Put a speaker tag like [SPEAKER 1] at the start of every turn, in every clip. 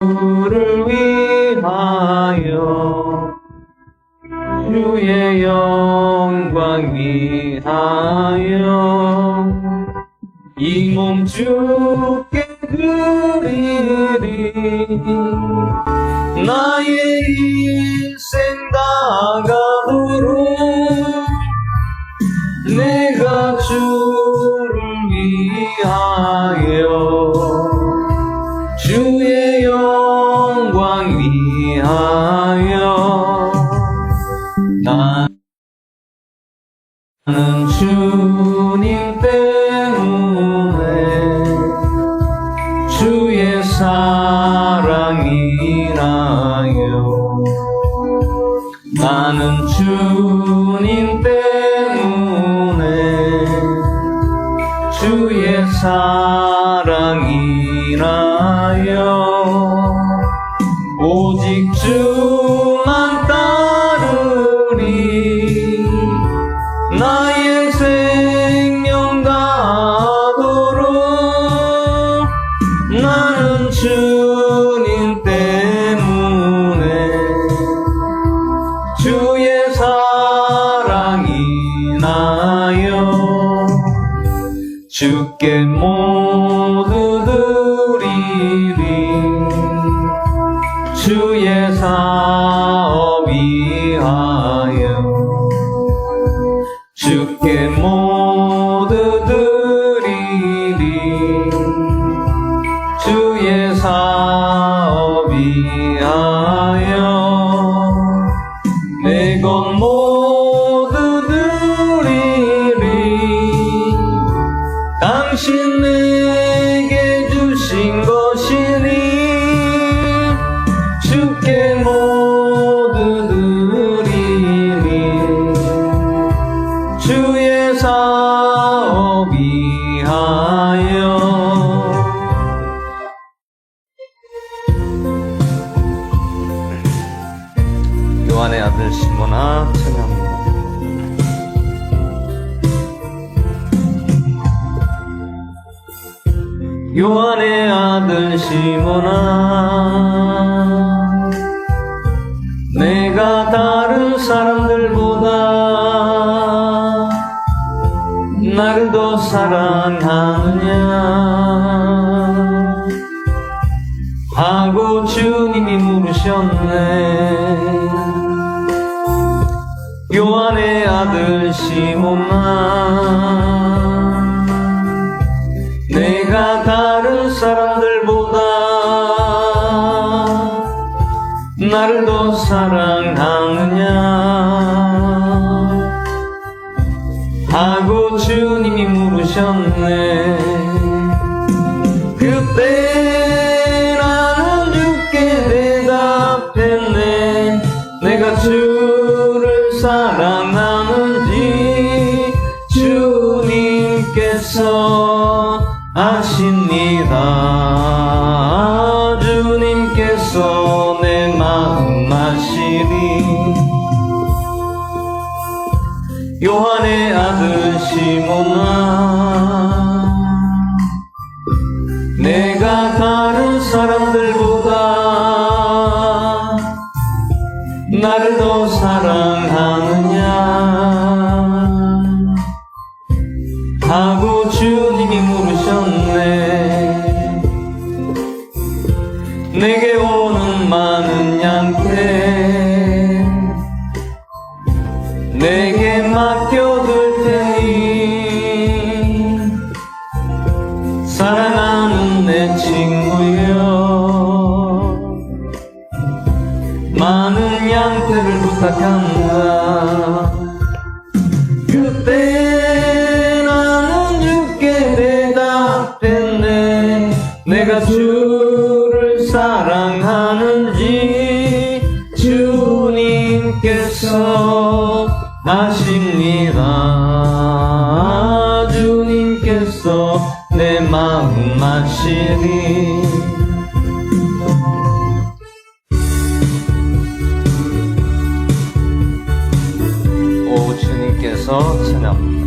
[SPEAKER 1] 주를 위하여 주의 영광 위하여 이 몸 주께 드리리 나의 인생 다가도록 내가 주를 위하여 주의 영광 위하여 나는 주님 때문에 주의 사랑 인하여 나는 주님 때문에 주의 사랑 인하여 오직 주만 따르리 나의 생명 다하도록 나는 주님 때문에 주의 사랑 인하여 주께 모두 드리리 주의 사업 위하여 주께 모두 드리리 주의 사업 위하여 내 것 모두 드리리 당신 내게 주신 것이니 주께 모두 드리리 주의 사업 위하여 요한의 아들 시몬아 찬양합니다. 요한의 아들 시몬아 내가 다른 사람들보다 나를 더 사랑하느냐 하고 주님이 물으셨네. 요한의 아들 시몬아 내가 다른 사람들보다 나를 더 사랑하느냐 하고 주님이 물으셨네. 그때 나는 주께 대답했네. 내가 주를 사랑하는지 주님께서 아십니다. 주님께서 내 마음 아시리. 요한의 아들 시몬아 내가 다른 사람들보다 나를 더 사랑하느냐 하고 주님이 물으셨네. 내게 오는 많은 양께 내게 맡겨둘 테니 사랑하는 내 친구여 많은 양떼를 부탁한다. 그때 나는 주께 대답했네. 내가 주를 사랑하는지 주님께서 아십니다. 주님께서 내 마음 아시니. 오 주님께서 찬양합니다.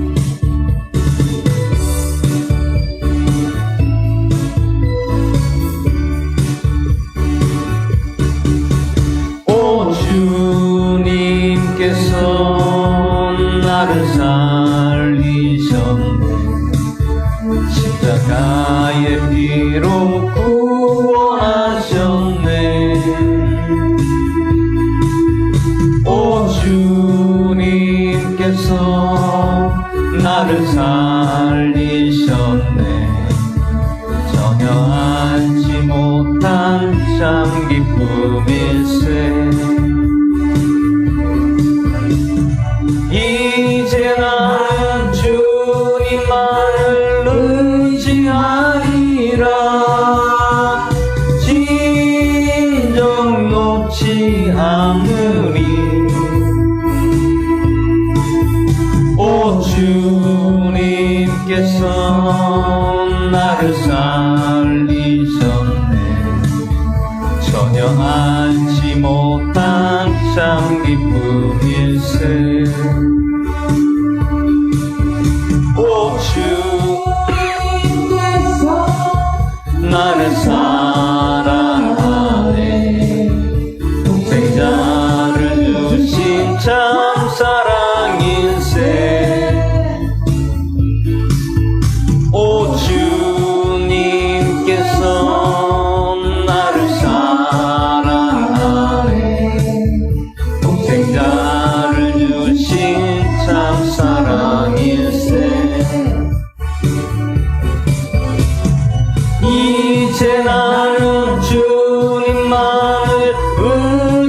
[SPEAKER 1] 주님께서 나를 살리셨네. 전혀 알지 못한 참 기쁨일세. 이제 나는 주님만을 의지하리라. 진정 놓지 않으리. 오 주님께서 나를 살리셨네. 전혀 알지 못한 참 기쁨일세. 오 주님께서 나를 사랑하네. 동생자를 주신 참 사랑일세. 오 주님께서 나를 사랑하네. 동생자를 주신 참 사랑일세. 이제 나는 주님만을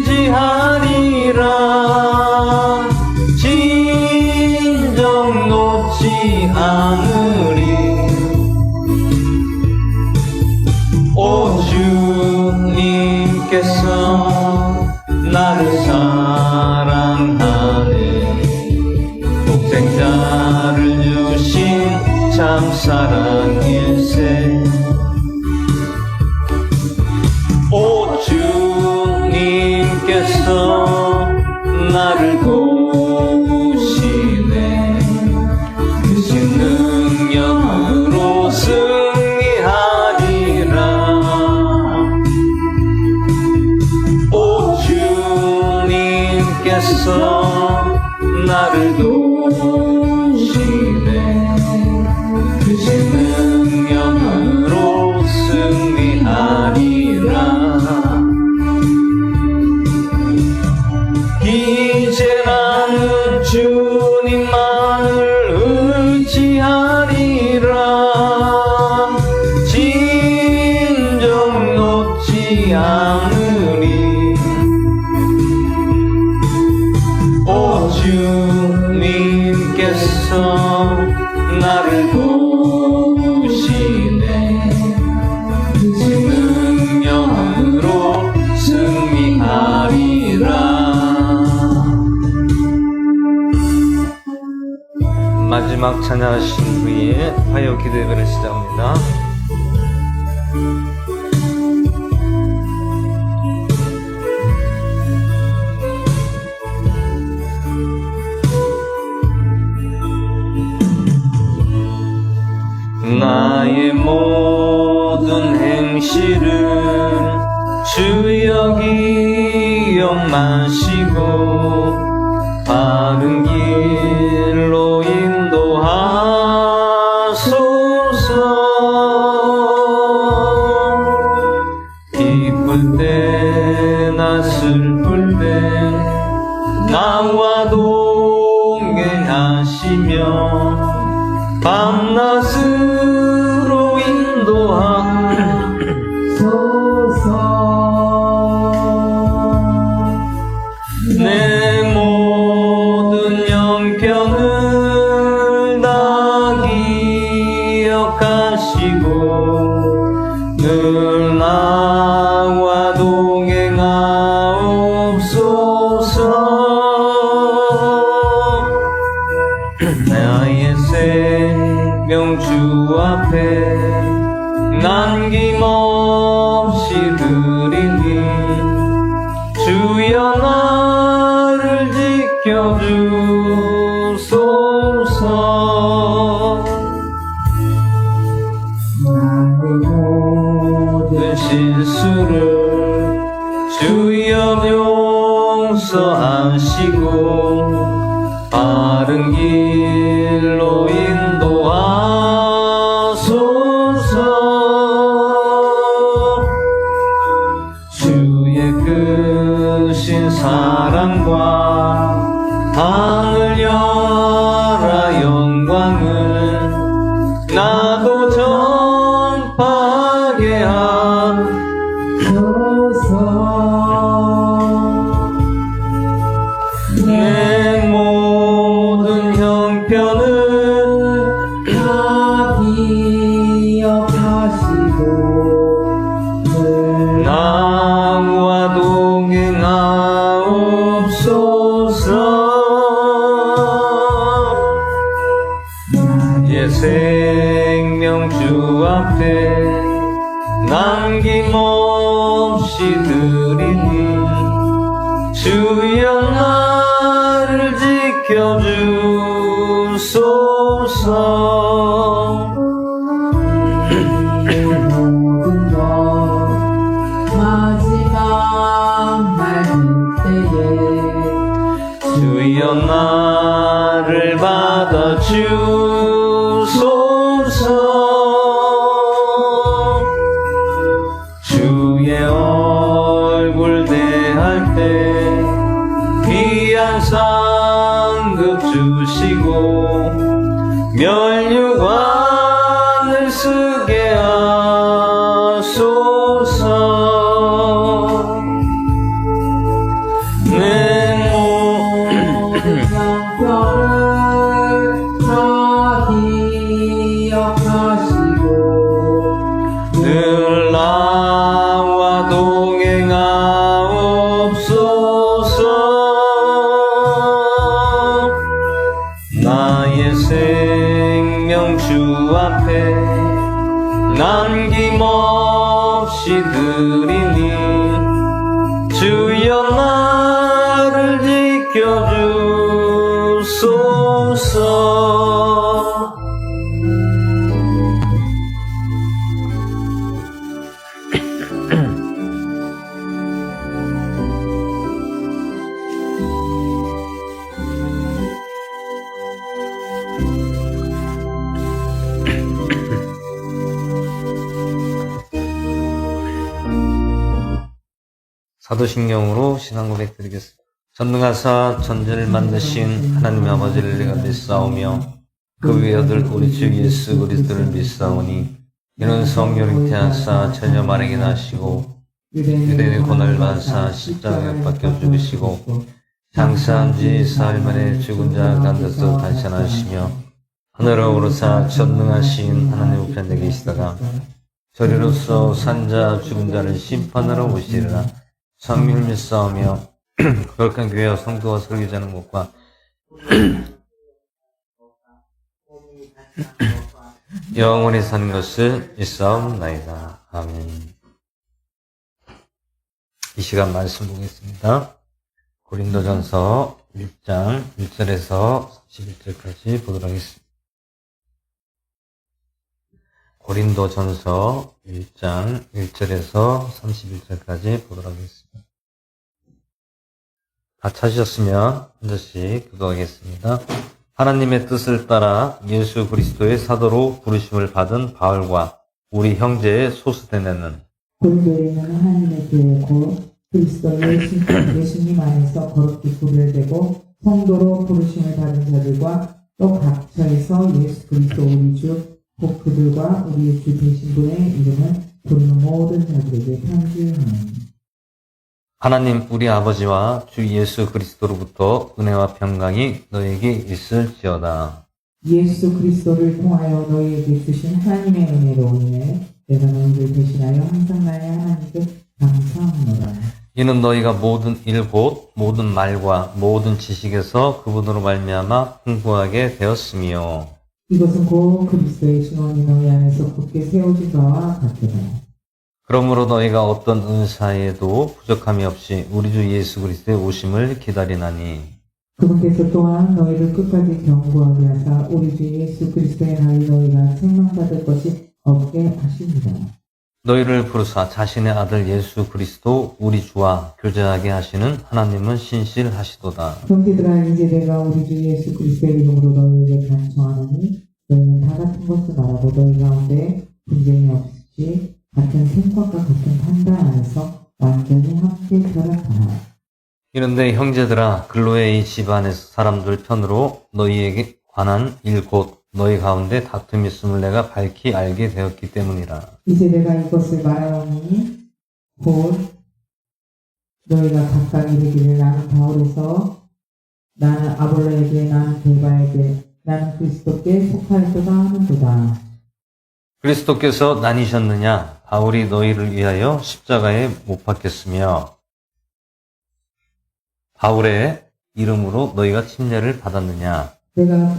[SPEAKER 1] 의지하리라. 진정 놓지 않으리. 오 주님께서 나를 사랑하네. 독생자를 주신 참 사랑일세. 오 주님께서 나를 도우시네. 크신 능력으로 승리하리라. 오 주님께서 나를 도우시네. 크신 능력으로 승리하리라. 이제 나는 주님만을 의지하리라. 진정 놓지 않으리. 오 주님께서 나를 도우시네. 그 능력으로 승리하리라. 마지막 찬양하신 후에 화요 기도 예배를 시작합니다. 나의 모든 행실은 주여 기억마시고 바른 길로 인도하소서. 기쁠 때나 슬플 때 나와 동행하시며 밤낮으로 인도하소서. 내 모든 형편을 다 기억하시고 늘 나와 동행하옵소서. 나의 생명 주 앞에 남김없이 드리니 주여 나를 지켜주소서. 나의 모든 실수를 주여 용서하시고 바른 길로 인도하소서. 주의 크신 사랑과 하늘 여 내 모든 형편을
[SPEAKER 2] 다 기억하시고 늘
[SPEAKER 1] 나와 동행하옵소서. 나의 생명 주 앞에 남김없이 드리니 주여 나를 지켜주소서.
[SPEAKER 2] 모든 것 마지막 날 때에
[SPEAKER 1] 주여 나를 받아주소서. 주의 얼굴 대할 때 귀한 상급 주시고 면류관을 쓰게 하소서. 내
[SPEAKER 2] 모든 형편을 다 기억하시고
[SPEAKER 1] 늘 나와 동행하옵소서. 나의 생명 주 앞에 남김없이 드리니 주여 나를 지켜주소서. 사도신경으로 신앙 고백 드리겠습니다. 전능하사 천지를 만드신 하나님 아버지를 내가 믿사오며 그 외아들 우리 주 예수 그리스도를 믿사오니 이는 성령을 태하사 처녀 마리아에게 나시고 유대인의 고난을 받으사 십자가에 박혀 죽으시고 장사한 지 사흘 만에 죽은 자 가운데서 탄생하시며 하늘로 오르사 전능하신 하나님 우편에 계시다가 저리로서 산자 죽은 자를 심판하러 오시리라. 성령을 믿사오며 거룩한 교회와 성도와 설교자는 것과 영원히 사는 것을 믿사옵나이다. 아멘. 이 시간 말씀 보겠습니다. 고린도전서 1장 1절에서 31절까지 보도록 하겠습니다. 고린도전서 1장 1절에서 31절까지 보도록 하겠습니다. 다 찾으셨으면 한 절씩 기도하겠습니다. 하나님의 뜻을 따라 예수 그리스도의 사도로 부르심을 받은 바울과 우리 형제의 소스데네는
[SPEAKER 2] 고린도에 있는 하나님의 교회 곧 그리스도 예수님 안에서 거룩히 구별되고 성도로 부르심을 받은 자들과 또 각처에서 예수 그리스도 우리 주 곧 그들과 우리의 주 되신 분의 이름을 부르는 모든 자들에게 편지하노니.
[SPEAKER 1] 하나님 우리 아버지와 주 예수 그리스도로부터 은혜와 평강이 너에게 있을지어다.
[SPEAKER 2] 예수 그리스도를 통하여 너희에게 주신 하나님의 은혜로 인해 내가 너희를 대신하여 항상 나의 하나님께 감사하노라.
[SPEAKER 1] 이는 너희가 모든 일 곧 모든 말과 모든 지식에서 그분으로 말미암아 풍부하게 되었으며
[SPEAKER 2] 이것은 곧 그리스도의 신원이 너희 안에서 굳게 세워진 바와 같으라.
[SPEAKER 1] 그러므로 너희가 어떤 은사에도 부족함이 없이 우리 주 예수 그리스도의 오심을 기다리나니
[SPEAKER 2] 그분께서 또한 너희를 끝까지 견고하게 하사 우리 주 예수 그리스도의 날이 너희가 책망받을 것이 없게 하십니다.
[SPEAKER 1] 너희를 부르사 자신의 아들 예수 그리스도 우리 주와 교제하게 하시는 하나님은 신실하시도다.
[SPEAKER 2] 형제들아 이제 내가 우리 주 예수 그리스도의 이름으로 너희에게 간청하노니 너희는 다 같은 것을 말하고 너희 가운데 분쟁이 없이 같은 생각과 같은 판단 안에서 완전히 함께 결합하라.
[SPEAKER 1] 이런데 형제들아 글로의 이 집안의 사람들 편으로 너희에게 관한 일 곧 너희 가운데 다툼이 있음을 내가 밝히 알게 되었기 때문이라.
[SPEAKER 2] 이제 내가 이것을 말하오니 곧 너희가 각각 이르기를 나는 바울에서 나는 아볼로에게 나는 게바에게 나는 그리스도께 속하였도다 하는도다.
[SPEAKER 1] 그리스도께서 나뉘셨느냐? 바울이 너희를 위하여 십자가에 못 박혔으며 바울의 이름으로 너희가 침례를 받았느냐?
[SPEAKER 2] 내가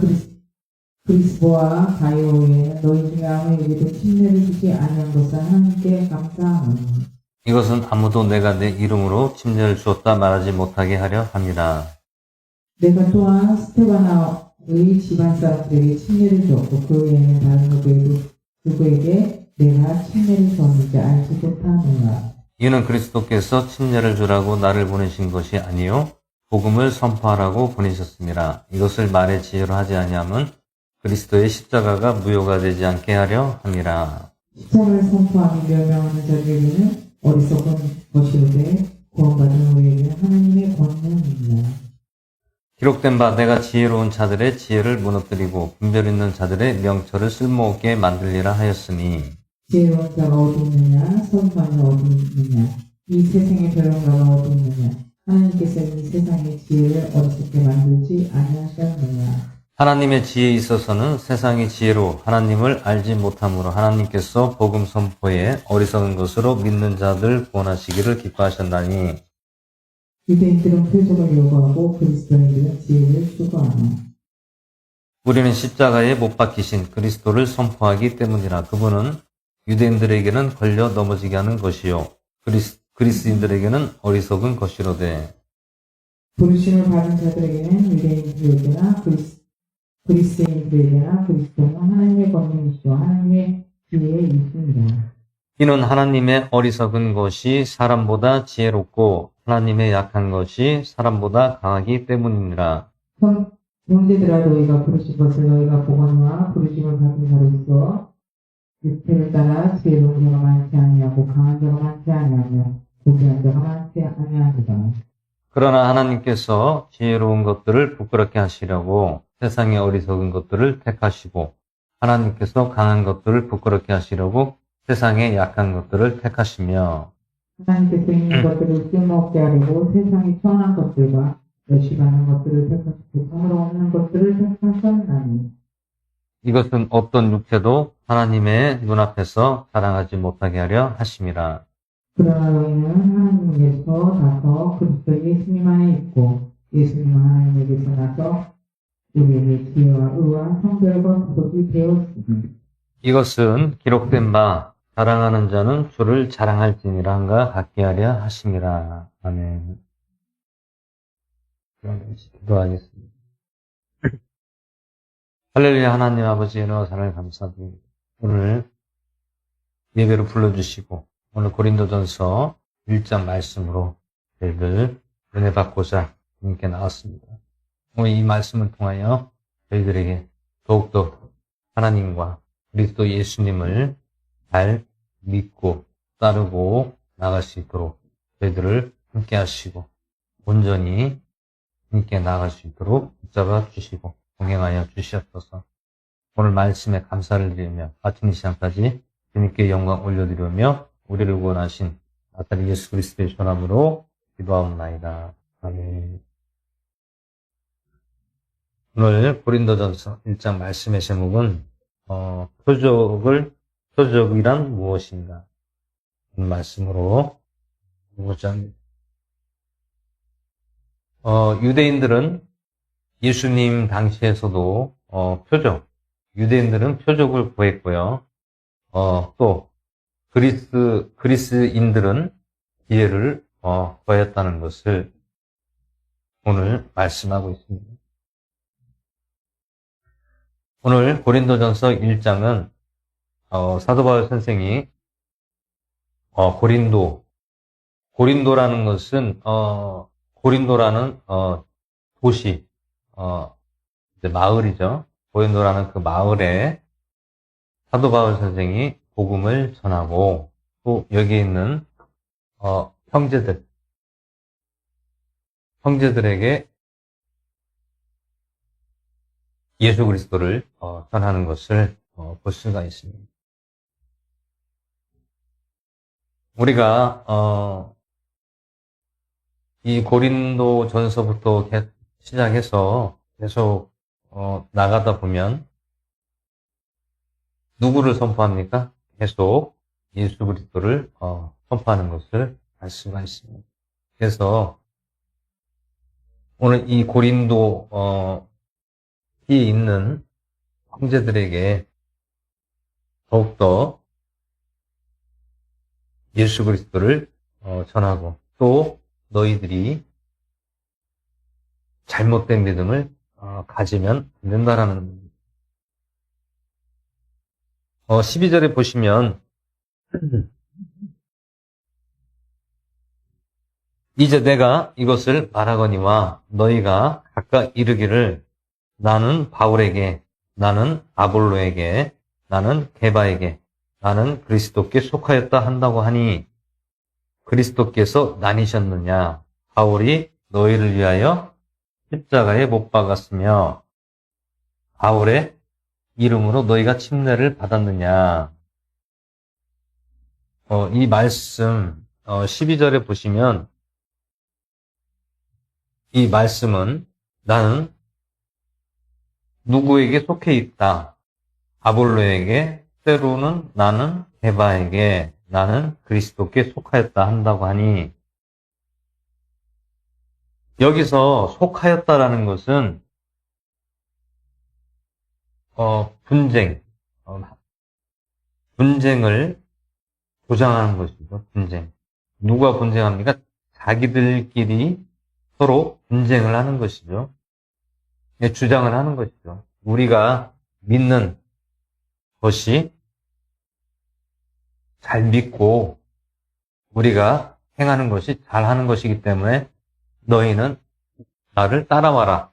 [SPEAKER 2] 그리스도와 가이오 외에는 너희 중에 아무에게도 침례를 주지 아니한 것을 하나님께 감사하노니
[SPEAKER 1] 이것은 아무도 내가 내 이름으로 침례를 주었다 말하지 못하게 하려 함이라.
[SPEAKER 2] 내가 또한 스테바나의 집안 사람들에게 침례를 주었고 그 외에는 다른 누구에게 내가 침례를 주었는지 알지 못하노라.
[SPEAKER 1] 이는 그리스도께서 침례를 주라고 나를 보내신 것이 아니요 복음을 선포하라고 보내셨습니다. 이것을 말의 지혜로 하지 아니하면 그리스도의 십자가가 무효가 되지 않게 하려 함이라.
[SPEAKER 2] 십자가를 선포하며 멸명하는 자들에게는 어리석은 것이오되 구원받은 우리에게는 하나님의 권능입니다.
[SPEAKER 1] 기록된 바 내가 지혜로운 자들의 지혜를 무너뜨리고 분별 있는 자들의 명철을 쓸모없게 만들리라 하였으니
[SPEAKER 2] 지혜로운 자가 어디 있느냐 선수하는 어디 있느냐 이 세상의 변론가가 어디 있느냐 하나님께서 이 세상의 지혜를 어리석게 만들지 아니하셨느냐.
[SPEAKER 1] 하나님의 지혜에 있어서는 세상의 지혜로 하나님을 알지 못함으로 하나님께서 복음 선포에 어리석은 것으로 믿는 자들 구원하시기를 기뻐하셨나니
[SPEAKER 2] 유대인들은 표적을 요구하고 그리스도인들은 지혜를 추구하나.
[SPEAKER 1] 우리는 십자가에 못 박히신 그리스도를 선포하기 때문이라. 그분은 유대인들에게는 걸려 넘어지게 하는 것이요 그리스인들에게는 어리석은 것이로되
[SPEAKER 2] 부르심을 받은 자들에게는 유대인들에게나 그리스인들에게나 그리스도는 하나님의 권능이시오 하나님의 지혜에 있습니다.
[SPEAKER 1] 이는 하나님의 어리석은 것이 사람보다 지혜롭고 하나님의 약한 것이 사람보다 강하기 때문이니라.
[SPEAKER 2] 형제들아 너희가 부르신 것을 너희가 보거니와 부르심을 받은 자로서 육체를 따라 지혜로운 자가 많지 아니하고 강한 자가 많지 아니하며 고귀한 자가 많지 아니하니라.
[SPEAKER 1] 그러나 하나님께서 지혜로운 것들을 부끄럽게 하시려고 세상의 어리석은 것들을 택하시고 하나님께서 강한 것들을 부끄럽게 하시려고 세상의 약한 것들을 택하시며
[SPEAKER 2] 하나님께서 있는 것들을 쓸모없게 하려고 세상의 천한 것들과 몇이 많은 것들을 택하시고 참으로 없는 것들을 택하셨나니
[SPEAKER 1] 이것은 어떤 육체도 하나님의 눈앞에서 자랑하지 못하게 하려 하심이라.
[SPEAKER 2] 그러나 너희는 하나님에게서 나서 그리스도 예수님 안에 있고 예수님은 하나님에게서 나서 우리에게 지혜와 의와 성결과 구속이 되었으니
[SPEAKER 1] 이것은 기록된 바 자랑하는 자는 주를 자랑할지니라 한가 같게 하려 하심이라. 아멘. 기도하겠습니다. 할렐루야. 하나님 아버지 은혜와 사랑을 감사드립니다. 오늘 예배로 불러주시고 오늘 고린도전서 1장 말씀으로 저희들 은혜 받고자 주님께 나왔습니다. 오늘 이 말씀을 통하여 저희들에게 더욱더 하나님과 그리스도 예수님을 잘 믿고 따르고 나갈 수 있도록 저희들을 함께 하시고 온전히 함께 나아갈 수 있도록 붙잡아 주시고 동행하여 주시옵소서. 오늘 말씀에 감사를 드리며 아침 이 시간까지 주님께 영광 올려드리며 우리를 구원하신 나사렛 예수 그리스도의 전함으로 기도하옵나이다. 아멘. 오늘 고린도전서 1장 말씀의 제목은 표적이란 무엇인가? 이 말씀으로 보고자 합니다. 유대인들은 예수님 당시에서도 유대인들은 표적을 구했고요. 또 그리스인들은 지혜를 구하였다는 것을 오늘 말씀하고 있습니다. 오늘 고린도전서 1장은 사도 바울 선생이 고린도라는 것은 고린도라는 도시 이제 마을이죠. 고린도라는 그 마을에 사도 바울 선생이 복음을 전하고 또 여기 있는 형제들에게 예수 그리스도를 전하는 것을 볼 수가 있습니다. 우리가 이 고린도 전서부터 시작해서 계속 나가다 보면 누구를 선포합니까? 계속 예수 그리스도를 선포하는 것을 알 수가 있습니다. 그래서 오늘 이 고린도에 있는 형제들에게 더욱더 예수 그리스도를 전하고, 또 너희들이 잘못된 믿음을 가지면 안 된다라는 12절에 보시면 이제 내가 이것을 말하거니와 너희가 각각 이르기를 나는 바울에게, 나는 아볼로에게, 나는 게바에게, 나는 그리스도께 속하였다 한다고 하니 그리스도께서 나뉘셨느냐? 바울이 너희를 위하여 십자가에 못 박았으며 바울의 이름으로 너희가 침례를 받았느냐? 이 말씀 12절에 보시면 이 말씀은 나는 누구에게 속해 있다. 아볼로에게, 때로는 나는 게바에게, 나는 그리스도께 속하였다 한다고 하니, 여기서 속하였다라는 것은 분쟁을 조장하는 것이죠. 분쟁. 누가 분쟁합니까? 자기들끼리 서로 분쟁을 하는 것이죠. 주장을 하는 것이죠. 우리가 믿는 것이 잘 믿고 우리가 행하는 것이 잘하는 것이기 때문에 너희는 나를 따라와라.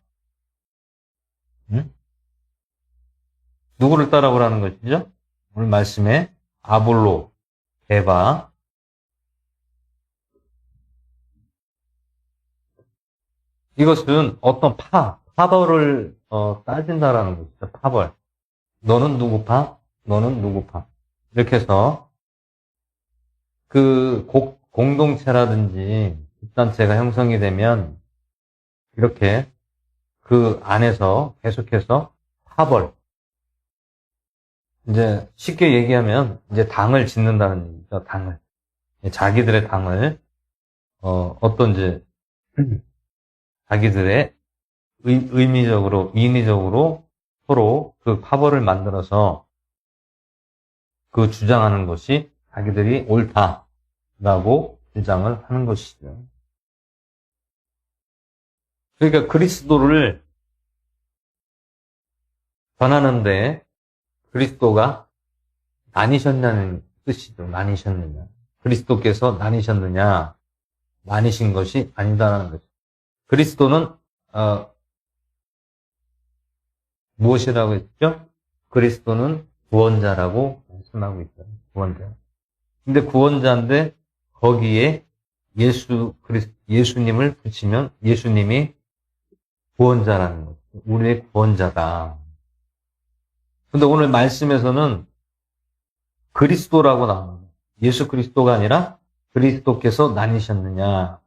[SPEAKER 1] 응? 누구를 따라오라는 것이죠? 오늘 말씀에 아볼로, 게바, 이것은 어떤 파벌을 따진다라는 것이죠. 파벌. 너는 누구 파? 너는 누구 파? 이렇게 해서 그 공동체라든지 집단체가 형성이 되면 이렇게 그 안에서 계속해서 파벌. 이제 쉽게 얘기하면 이제 당을 짓는다는 얘기죠. 당을. 자기들의 당을 어떤지 자기들의 의미적으로, 인위적으로 서로 그 파벌을 만들어서 그 주장하는 것이 자기들이 옳다라고 주장을 하는 것이죠. 그러니까 그리스도를 전하는데 그리스도가 나뉘셨냐는 뜻이죠. 나뉘셨느냐. 그리스도께서 나뉘셨느냐. 나뉘신 것이 아니다라는 거죠. 그리스도는 무엇이라고 했죠? 그리스도는 구원자라고 말씀하고 있어요. 구원자. 근데 구원자인데 거기에 예수님을 붙이면 예수님이 구원자라는 거죠. 우리의 구원자다. 근데 오늘 말씀에서는 그리스도라고 나와요. 예수 그리스도가 아니라 그리스도께서 나뉘셨느냐.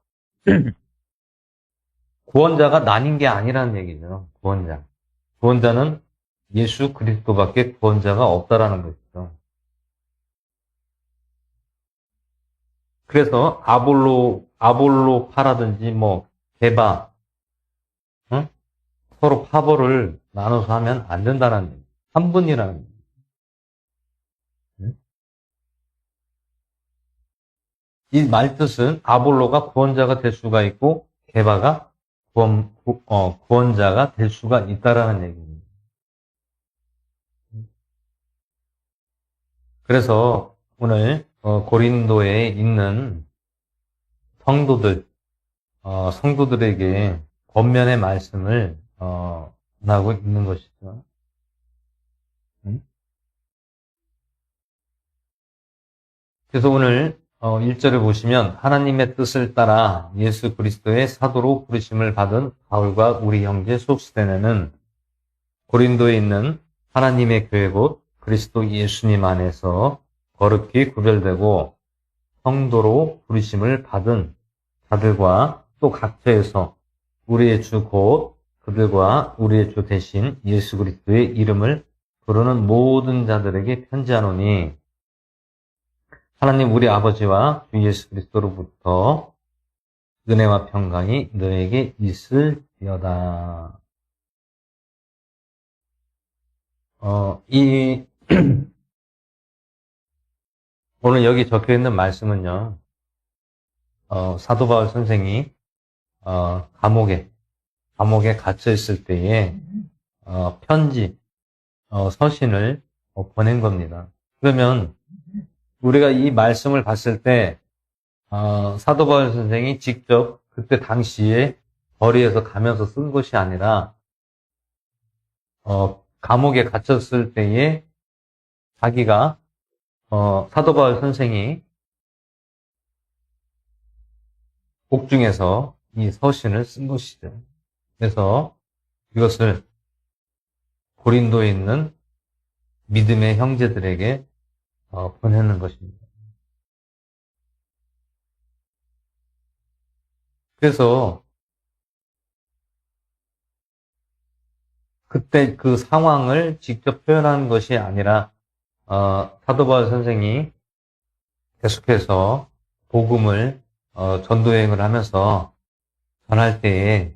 [SPEAKER 1] 구원자가 나뉜 게 아니라는 얘기죠. 구원자. 구원자는 예수 그리스도밖에 구원자가 없다라는 것이죠. 그래서 아볼로 파라든지 게바, 응? 서로 파벌을 나눠서 하면 안 된다는 얘기. 한 분이라는 얘기. 응? 이 말뜻은 아볼로가 구원자가 될 수가 있고 게바가 구원자가 될 수가 있다라는 얘기입니다. 그래서 오늘 고린도에 있는 성도들에게 권면의 말씀을 전하고 있는 것이죠. 그래서 오늘 1절을 보시면 하나님의 뜻을 따라 예수 그리스도의 사도로 부르심을 받은 바울과 우리 형제 소스데네는 고린도에 있는 하나님의 교회 곧 그리스도 예수님 안에서 거룩히 구별되고 성도로 부르심을 받은 자들과 또 각처에서 우리의 주 곧 그들과 우리의 주 대신 예수 그리스도의 이름을 부르는 모든 자들에게 편지하노니 하나님 우리 아버지와 주 예수 그리스도로부터 은혜와 평강이 너에게 있을지어다. 오늘 여기 적혀 있는 말씀은요, 사도 바울 선생이, 감옥에 갇혀 있을 때에, 편지, 서신을 보낸 겁니다. 그러면 우리가 이 말씀을 봤을 때, 사도 바울 선생이 직접 그때 당시에 거리에서 가면서 쓴 것이 아니라, 감옥에 갇혔을 때에 자기가, 사도 바울 선생이 복중에서 이 서신을 쓴 것이죠. 그래서 이것을 고린도에 있는 믿음의 형제들에게 보내는 것입니다. 그래서 그때 그 상황을 직접 표현한 것이 아니라 사도 바울 선생이 계속해서 복음을 전도여행을 하면서 전할 때에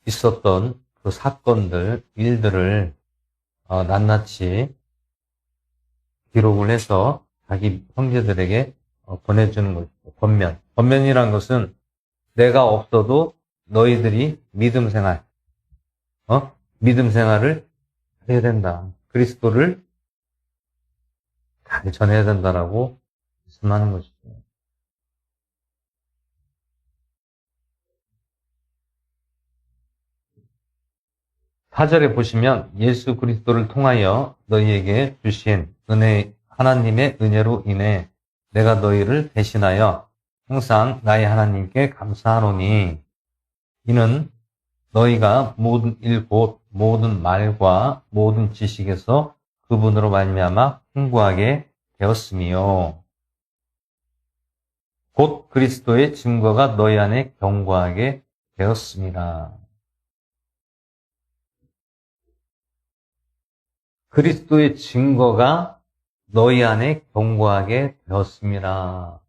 [SPEAKER 1] 있었던 그 사건들, 일들을 낱낱이 기록을 해서 자기 형제들에게 보내주는 것이죠. 권면. 권면이란 것은 내가 없어도 너희들이 믿음 생활을 해야 된다. 그리스도를 잘 전해야 된다라고 말씀하는 것이죠. 4절에 보시면 예수 그리스도를 통하여 너희에게 주신 하나님의 은혜로 인해 내가 너희를 대신하여 항상 나의 하나님께 감사하노니 이는 너희가 모든 일 곧 모든 말과 모든 지식에서 그분으로 말미암아 풍부하게 되었으며 곧 그리스도의 증거가 너희 안에 견고하게 되었습니다. 그리스도의 증거가 너희 안에 견고하게 되었습니다.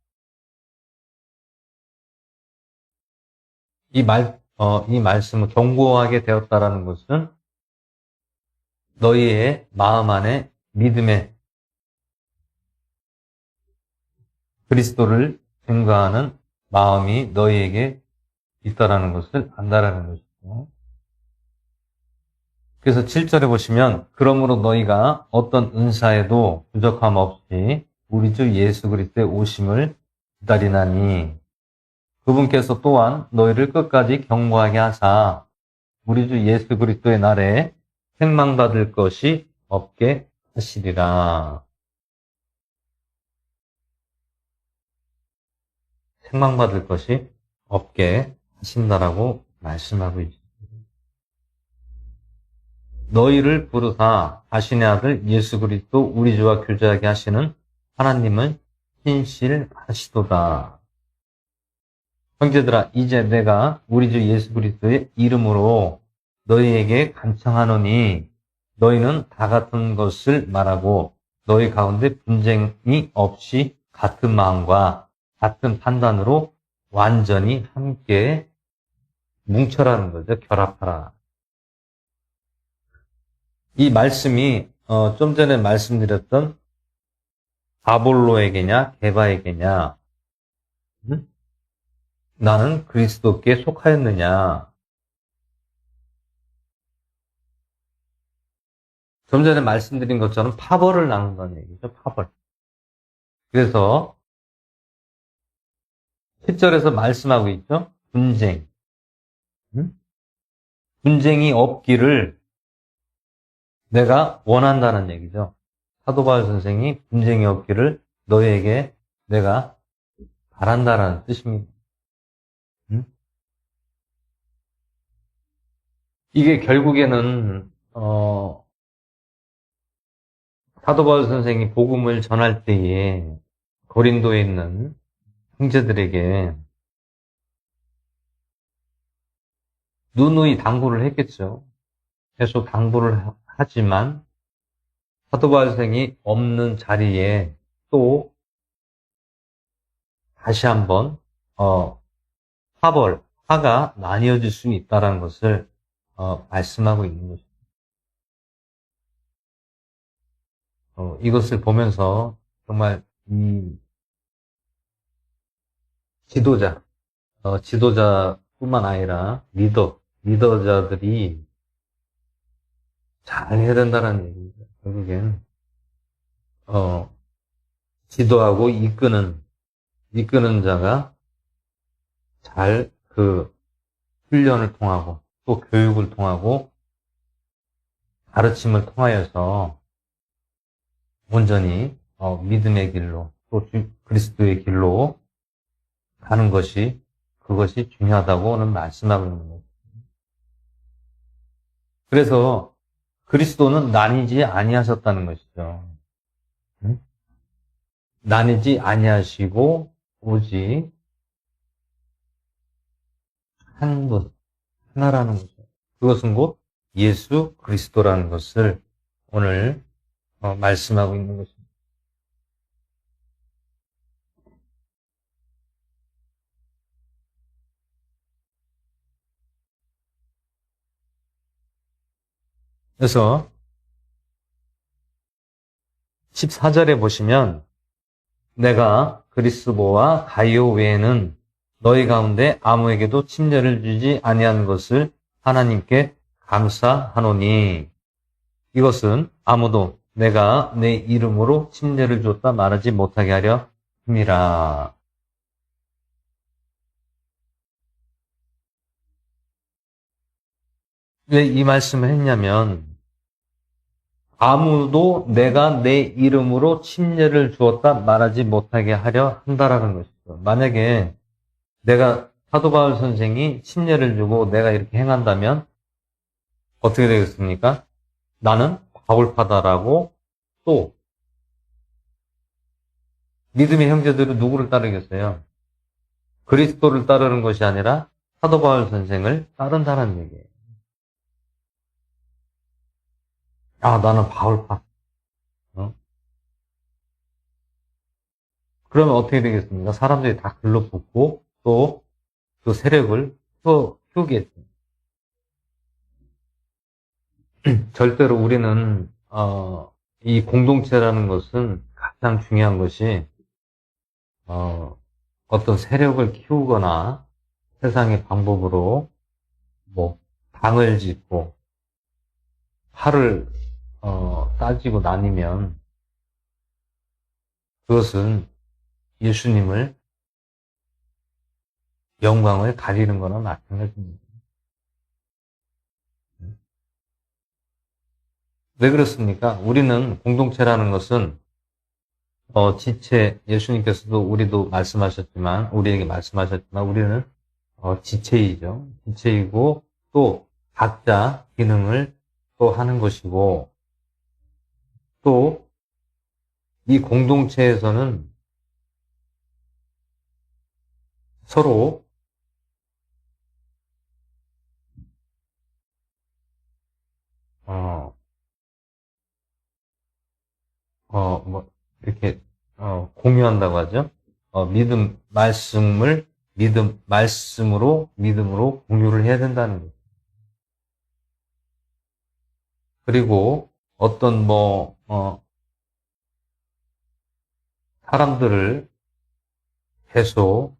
[SPEAKER 1] 이 말씀은 견고하게 되었다라는 것은 너희의 마음 안에 믿음의 그리스도를 증거하는 마음이 너희에게 있다라는 것을 안다라는 것이죠. 그래서 7절에 보시면 그러므로 너희가 어떤 은사에도 부족함 없이 우리 주 예수 그리스도의 오심을 기다리나니 그분께서 또한 너희를 끝까지 견고하게 하사 우리 주 예수 그리스도의 날에 책망받을 것이 없게 하시리라. 책망받을 것이 없게 하신다라고 말씀하고 있습니다. 너희를 부르사 자신의 아들 예수 그리스도 우리 주와 교제하게 하시는 하나님은 신실하시도다. 형제들아 이제 내가 우리 주 예수 그리스도의 이름으로 너희에게 간청하노니 너희는 다 같은 것을 말하고 너희 가운데 분쟁이 없이 같은 마음과 같은 판단으로 완전히 함께 뭉쳐라는 거죠. 결합하라. 이 말씀이 좀 전에 말씀드렸던 아볼로에게냐 게바에게냐 나는 그리스도께 속하였느냐. 좀 전에 말씀드린 것처럼 파벌을 나눈다는 얘기죠. 파벌. 그래서 10절에서 말씀하고 있죠. 분쟁. 분쟁이 없기를 내가 원한다는 얘기죠. 사도 바울 선생이 분쟁이 없기를 너희에게 내가 바란다라는 뜻입니다. 이게 결국에는 사도 바울 선생이 복음을 전할 때에 고린도에 있는 형제들에게 누누이 당부를 했겠죠. 계속 당부를 하지만 사도 바울 선생이 없는 자리에 또 다시 한번 화가 나뉘어질 수 있다는 것을 말씀하고 있는 것입니다. 이것을 보면서 정말 이 지도자뿐만 아니라 리더자들이 잘 해야 된다는 얘기입니다. 결국엔 지도하고 이끄는 자가 잘 그 훈련을 통하고 또 교육을 통하고 가르침을 통하여서 온전히 믿음의 길로 또 그리스도의 길로 가는 그것이 중요하다고 오늘 말씀하고 있는 거예요. 그래서 그리스도는 나뉘지 아니하셨다는 것이죠. 응? 나뉘지 아니하시고 오직 한 분, 하나라는 거죠. 그것은 곧 예수 그리스도라는 것을 오늘 말씀하고 있는 것입니다. 그래서 14절에 보시면 내가 그리스도와 가이오 외에는 너희 가운데 아무에게도 침례를 주지 아니한 것을 하나님께 감사하노니 이것은 아무도 내가 내 이름으로 침례를 줬다 말하지 못하게 하려 함이라. 왜 이 말씀을 했냐면 아무도 내가 내 이름으로 침례를 주었다 말하지 못하게 하려 한다라는 것이죠. 만약에 내가 사도 바울 선생이 침례를 주고 내가 이렇게 행한다면 어떻게 되겠습니까? 나는 바울파다라고 또 믿음의 형제들은 누구를 따르겠어요? 그리스도를 따르는 것이 아니라 사도 바울 선생을 따른다는 얘기예요. 나는 바울파. 그러면 어떻게 되겠습니까? 사람들이 다 글러붙고 또 그 세력을 키우겠죠. 절대로 우리는 이 공동체라는 것은 가장 중요한 것이 어떤 세력을 키우거나 세상의 방법으로 뭐 당을 짓고 팔을 따지고 나뉘면 그것은 예수님을 영광을 가리는 거나 마찬가지입니다. 왜 그렇습니까? 우리는 공동체라는 것은 지체, 예수님께서도 우리에게 말씀하셨지만 우리는 지체이죠. 지체이고 또 각자 기능을 또 하는 것이고 또 이 공동체에서는 서로 뭐 이렇게 공유한다고 하죠. 믿음으로 공유를 해야 된다는 거죠. 그리고 어떤 사람들을 계속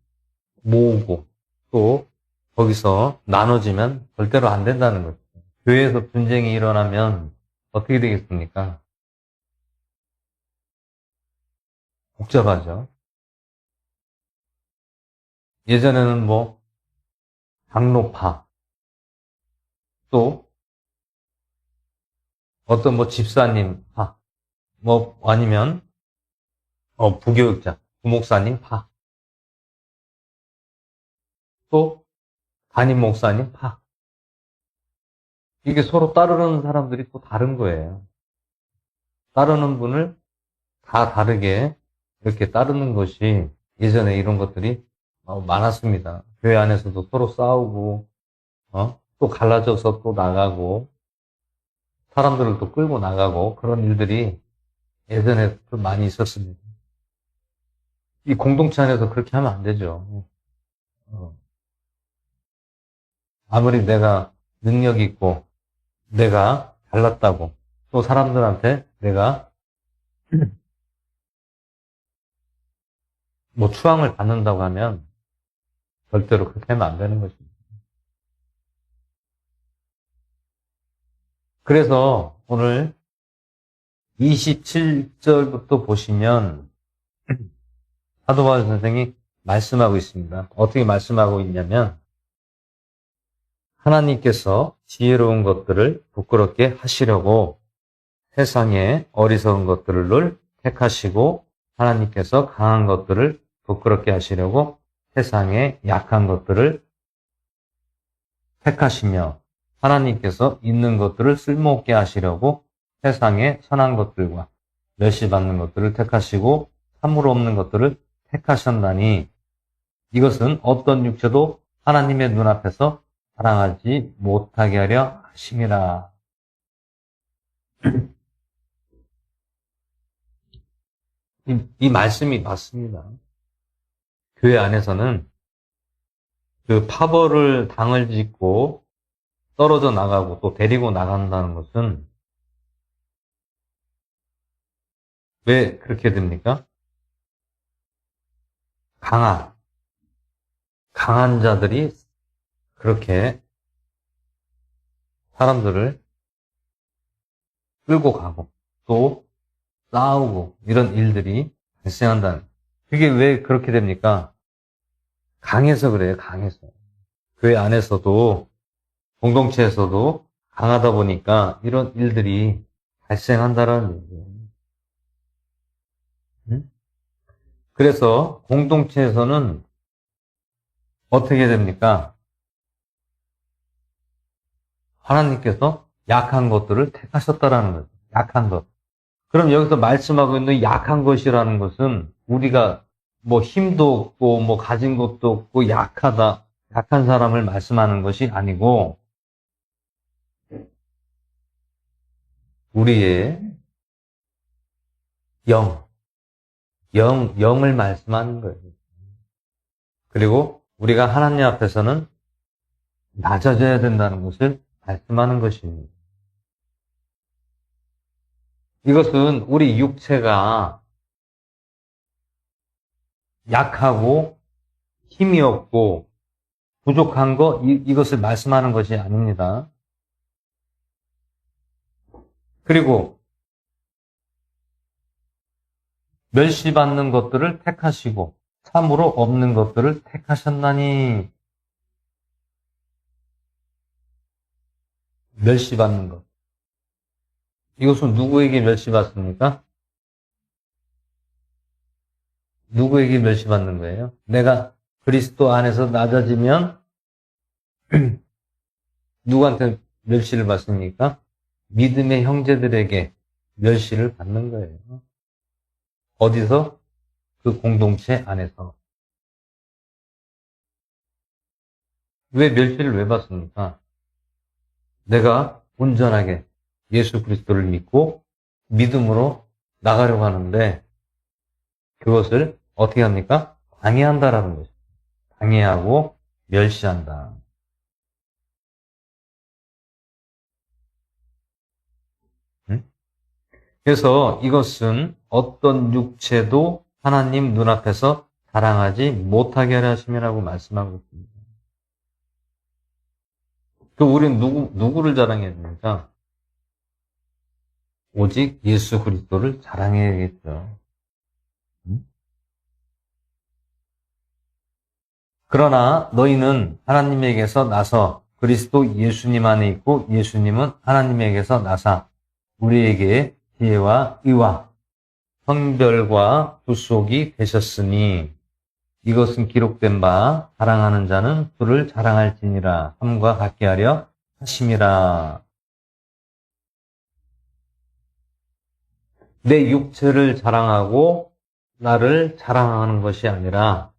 [SPEAKER 1] 모으고 또 거기서 나눠지면 절대로 안 된다는 거죠. 교회에서 분쟁이 일어나면 어떻게 되겠습니까? 복잡하죠. 예전에는 장로파 또 어떤 집사님 파 아니면 부교육자 부목사님 파 또 담임 목사님 파 이게 서로 따르는 사람들이 또 다른 거예요. 따르는 분을 다 다르게 이렇게 따르는 것이 예전에 이런 것들이 많았습니다. 교회 안에서도 서로 싸우고, 또 갈라져서 또 나가고, 사람들을 또 끌고 나가고, 그런 일들이 예전에 좀 많이 있었습니다. 이 공동체 안에서 그렇게 하면 안 되죠. 아무리 내가 능력 있고, 내가 잘났다고, 또 사람들한테 내가 뭐 추앙을 받는다고 하면 절대로 그렇게 하면 안 되는 것입니다. 그래서 오늘 27절부터 보시면 사도 바울 선생이 말씀하고 있습니다. 어떻게 말씀하고 있냐면 하나님께서 지혜로운 것들을 부끄럽게 하시려고 세상의 어리석은 것들을 택하시고 하나님께서 강한 것들을 부끄럽게 하시려고 세상의 약한 것들을 택하시며 하나님께서 있는 것들을 쓸모없게 하시려고 세상의 선한 것들과 멸시받는 것들을 택하시고 참으로 없는 것들을 택하셨나니 이것은 어떤 육체도 하나님의 눈앞에서 자랑하지 못하게 하려 하심이라. 이 말씀이 맞습니다. 교회 안에서는 그 파벌을 당을 짓고 떨어져 나가고 또 데리고 나간다는 것은 왜 그렇게 됩니까? 강한 자들이 그렇게 사람들을 끌고 가고 또 싸우고 이런 일들이 발생한다는. 그게 왜 그렇게 됩니까? 강해서 그래요. 강해서. 교회 안에서도 공동체에서도 강하다 보니까 이런 일들이 발생한다라는 얘기예요. 응? 그래서 공동체에서는 어떻게 됩니까? 하나님께서 약한 것들을 택하셨다라는 거죠. 약한 것. 그럼 여기서 말씀하고 있는 약한 것이라는 것은 우리가 뭐 힘도 없고 뭐 가진 것도 없고 약하다, 약한 사람을 말씀하는 것이 아니고 우리의 영을 말씀하는 거예요. 그리고 우리가 하나님 앞에서는 낮아져야 된다는 것을 말씀하는 것입니다. 이것은 우리 육체가 약하고 힘이 없고 부족한 거 이것을 말씀하는 것이 아닙니다. 그리고 멸시받는 것들을 택하시고 참으로 없는 것들을 택하셨나니. 멸시받는 것. 이것은 누구에게 멸시받습니까? 누구에게 멸시받는 거예요? 내가 그리스도 안에서 낮아지면 누구한테 멸시를 받습니까? 믿음의 형제들에게 멸시를 받는 거예요. 어디서? 그 공동체 안에서. 왜 멸시를 왜 받습니까? 내가 온전하게 예수 그리스도를 믿고 믿음으로 나가려고 하는데 그것을 어떻게 합니까? 방해한다라는 거죠. 방해하고 멸시한다. 그래서 이것은 어떤 육체도 하나님 눈앞에서 자랑하지 못하게 하려 하심이라고 말씀하고 있습니다. 그 우리는 누구를 자랑해야 됩니까? 오직 예수 그리스도를 자랑해야겠죠. 그러나 너희는 하나님에게서 나서 그리스도 예수님 안에 있고 예수님은 하나님에게서 나사 우리에게 지혜와 의와 성별과 구속이 되셨으니 이것은 기록된 바 자랑하는 자는 주를 자랑할지니라 함과 같게 하려 하심이라. 내 육체를 자랑하고 나를 자랑하는 것이 아니라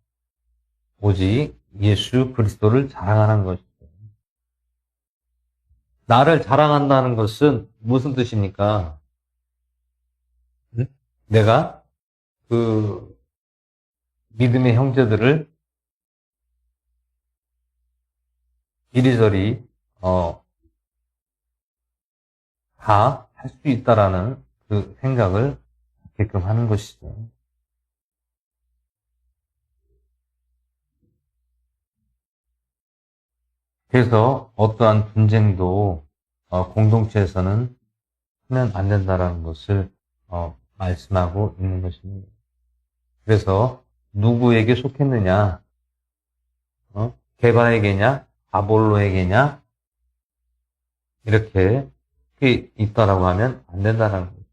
[SPEAKER 1] 오직 예수 그리스도를 자랑하는 것이죠. 나를 자랑한다는 것은 무슨 뜻입니까? 응? 내가 그 믿음의 형제들을 이리저리 다 할 수 있다라는 그 생각을 갖게끔 하는 것이죠. 그래서 어떠한 분쟁도 공동체에서는 하면 안 된다라는 것을 말씀하고 있는 것입니다. 그래서 누구에게 속했느냐? 게바에게냐? 아볼로에게냐? 이렇게 있다라고 하면 안 된다라는 거죠.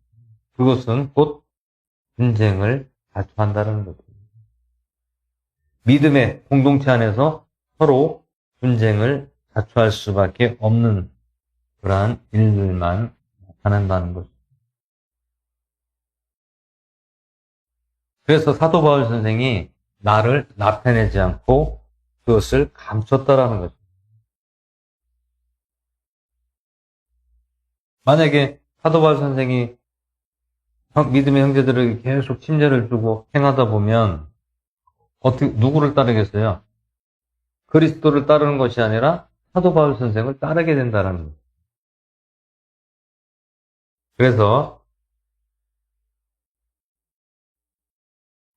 [SPEAKER 1] 그것은 곧 분쟁을 자초한다는 거죠. 믿음의 공동체 안에서 서로 분쟁을 자초할 수밖에 없는 그러한 일들만 나타난다는 거죠. 그래서 사도 바울 선생이 나를 나타내지 않고 그것을 감췄다라는 거죠. 만약에 사도 바울 선생이 믿음의 형제들에게 계속 침례를 주고 행하다 보면 누구를 따르겠어요? 그리스도를 따르는 것이 아니라 사도 바울 선생을 따르게 된다는 거예요. 그래서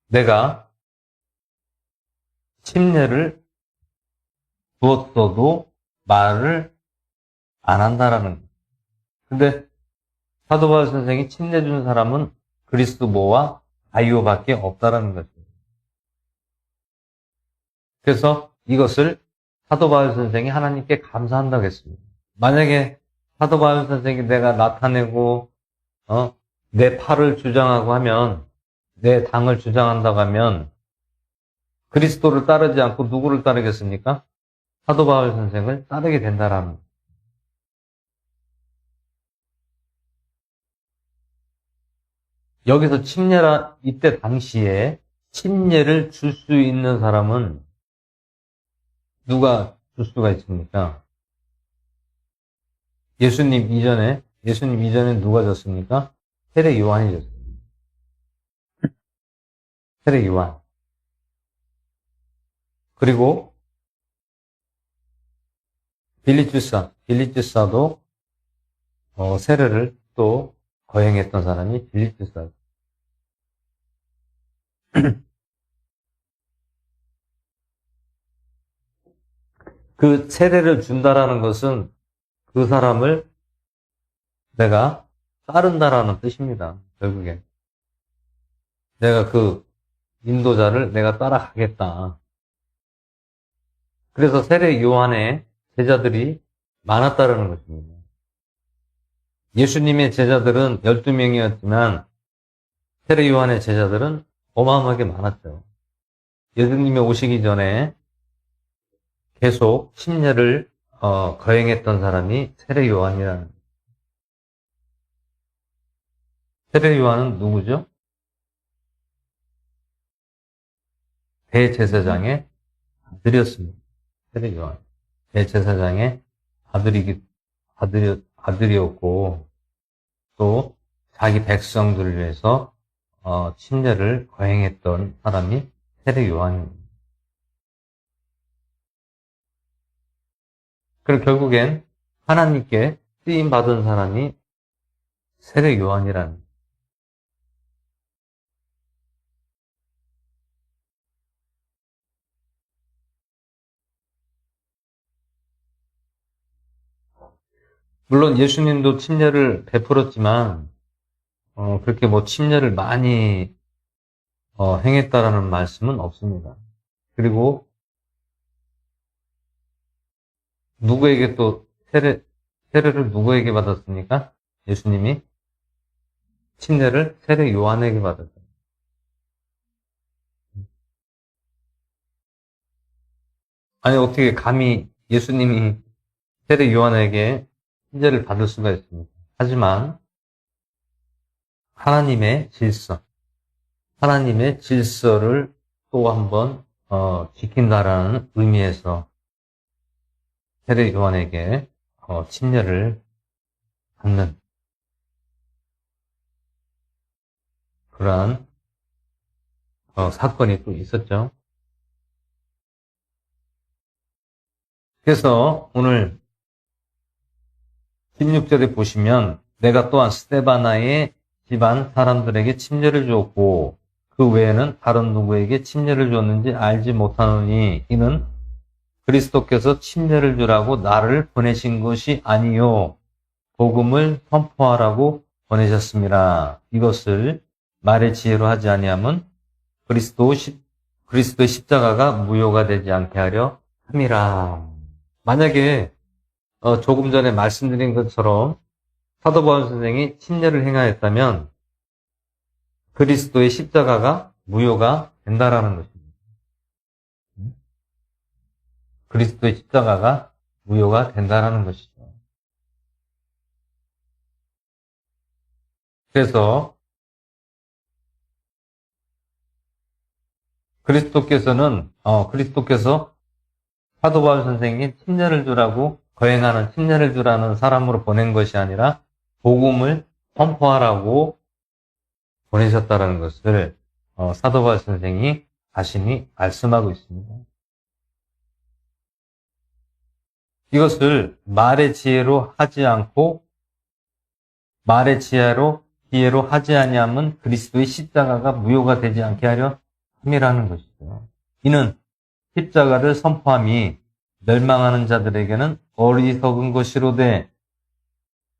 [SPEAKER 1] 내가 침례를 주었어도 말을 안 한다라는 거예요. 근데 사도 바울 선생이 침례 준 사람은 그리스도와 아이오밖에 없다라는 거죠. 그래서 이것을 사도 바울 선생이 하나님께 감사한다고 했습니다. 만약에 사도 바울 선생이 내가 나타내고 내 팔을 주장하고 하면, 내 당을 주장한다고 하면 그리스도를 따르지 않고 누구를 따르겠습니까? 사도 바울 선생을 따르게 된다라는 거예요. 여기서 이때 당시에 침례를 줄 수 있는 사람은 누가 줄 수가 있습니까? 예수님 이전에 누가 줬습니까? 세례 요한이 줬습니다. 세례 요한. 그리고 빌립주사도 세례를 또 거행했던 사람이 빌립주사. 그 세례를 준다라는 것은 그 사람을 내가 따른다라는 뜻입니다. 결국엔. 내가 그 인도자를 내가 따라가겠다. 그래서 세례 요한의 제자들이 많았다라는 것입니다. 예수님의 제자들은 12명이었지만 세례 요한의 제자들은 어마어마하게 많았죠. 예수님이 오시기 전에 계속 침례를 거행했던 사람이 세례 요한이라는. 세례 요한은 누구죠? 대제사장의 아들이었습니다. 세례 요한. 대제사장의 아들이었고, 또 자기 백성들을 위해서 침례를 거행했던 사람이 세례 요한입니다. 그리고 결국엔 하나님께 쓰임 받은 사람이 세례 요한이라는. 물론 예수님도 침례를 베풀었지만 그렇게 침례를 많이 행했다라는 말씀은 없습니다. 그리고 누구에게 또 세례를 누구에게 받았습니까? 예수님이 침례를 세례 요한에게 받았어요. 아니 어떻게 감히 예수님이 세례 요한에게 침례를 받을 수가 있습니까? 하지만 하나님의 질서, 하나님의 질서를 또 한번 지킨다라는 의미에서 세례 요한에게 침례를 받는 그러한 사건이 또 있었죠. 그래서 오늘 16절에 보시면 내가 또한 스데바나의 집안 사람들에게 침례를 주었고 그 외에는 다른 누구에게 침례를 줬는지 알지 못하노니 이는 그리스도께서 침례를 주라고 나를 보내신 것이 아니요 복음을 선포하라고 보내셨습니다. 이것을 말의 지혜로 하지 아니하면 그리스도의 십자가가 무효가 되지 않게 하려 함이라. 만약에 조금 전에 말씀드린 것처럼 사도 바울 선생이 침례를 행하였다면 그리스도의 십자가가 무효가 된다라는 것입니다. 그리스도의 십자가가 무효가 된다라는 것이죠. 그래서 그리스도께서 사도 바울 선생이 침례를 주라고 거행하는 침례를 주라는 사람으로 보낸 것이 아니라 복음을 선포하라고 보내셨다는 것을 사도 바울 선생이 자신이 말씀하고 있습니다. 이것을 말의 지혜로 하지 않고 말의 지혜로 하지 아니하면 그리스도의 십자가가 무효가 되지 않게 하려 함이라는 것이죠. 이는 십자가를 선포함이 멸망하는 자들에게는 어리석은 것이로되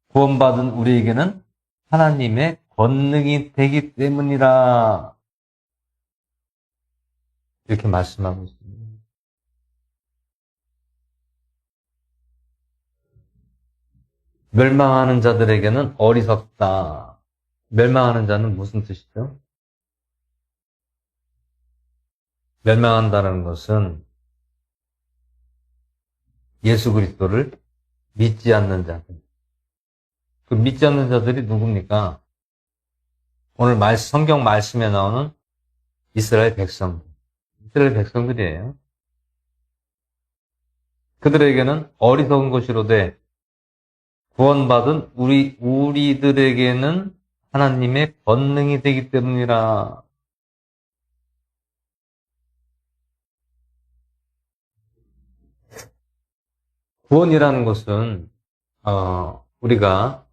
[SPEAKER 1] 구원받은 우리에게는 하나님의 권능이 되기 때문이라 이렇게 말씀하고 있습니다. 멸망하는 자들에게는 어리석다. 멸망하는 자는 무슨 뜻이죠? 멸망한다는 것은 예수 그리스도를 믿지 않는 자들. 그 믿지 않는 자들이 누굽니까? 오늘 성경 말씀에 나오는 이스라엘 백성들이에요. 그들에게는 어리석은 것이로되 구원받은 우리들에게는 하나님의 권능이 되기 때문이라. 구원이라는 것은 우리가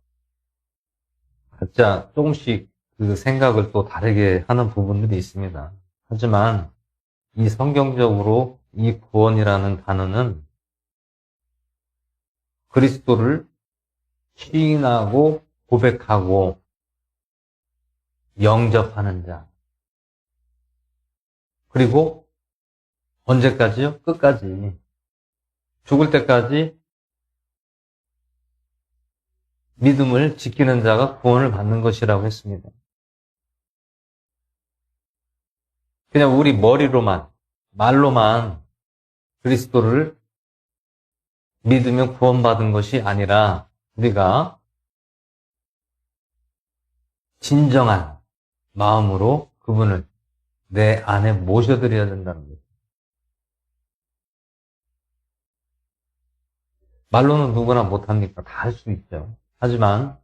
[SPEAKER 1] 각자 조금씩 그 생각을 또 다르게 하는 부분들이 있습니다. 하지만 이 성경적으로 이 구원이라는 단어는 그리스도를 시인하고 고백하고 영접하는 자. 그리고 언제까지요? 끝까지. 죽을 때까지 믿음을 지키는 자가 구원을 받는 것이라고 했습니다. 그냥 우리 머리로만, 말로만 그리스도를 믿으면 구원받은 것이 아니라 우리가 진정한 마음으로 그분을 내 안에 모셔드려야 된다는 거죠. 말로는 누구나 못합니까? 다 할 수 있죠. 하지만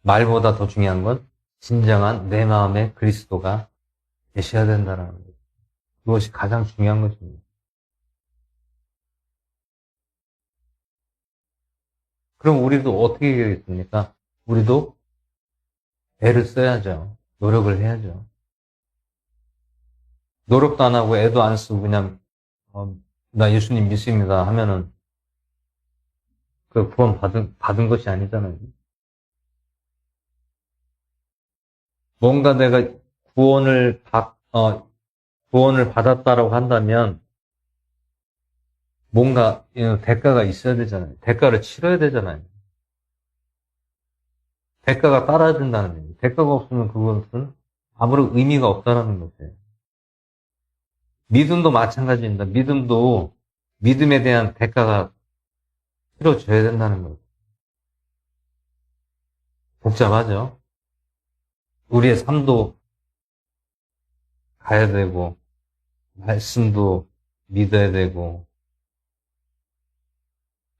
[SPEAKER 1] 말보다 더 중요한 건 진정한 내 마음에 그리스도가 계셔야 된다는 거죠. 그것이 가장 중요한 것입니다. 그럼 우리도 어떻게 되겠습니까? 우리도 애를 써야죠. 노력을 해야죠. 노력도 안 하고 애도 안 쓰고 그냥 나 예수님 믿습니다 하면은 그 구원 받은 것이 아니잖아요. 뭔가 내가 구원을 받았다라고 한다면 뭔가 대가가 있어야 되잖아요. 대가를 치러야 되잖아요. 대가가 따라야 된다는 거예요. 대가가 없으면 그것은 아무런 의미가 없다라는 거죠. 믿음도 마찬가지입니다. 믿음도 믿음에 대한 대가가 치러줘야 된다는 거죠. 복잡하죠? 우리의 삶도 가야 되고, 말씀도 믿어야 되고,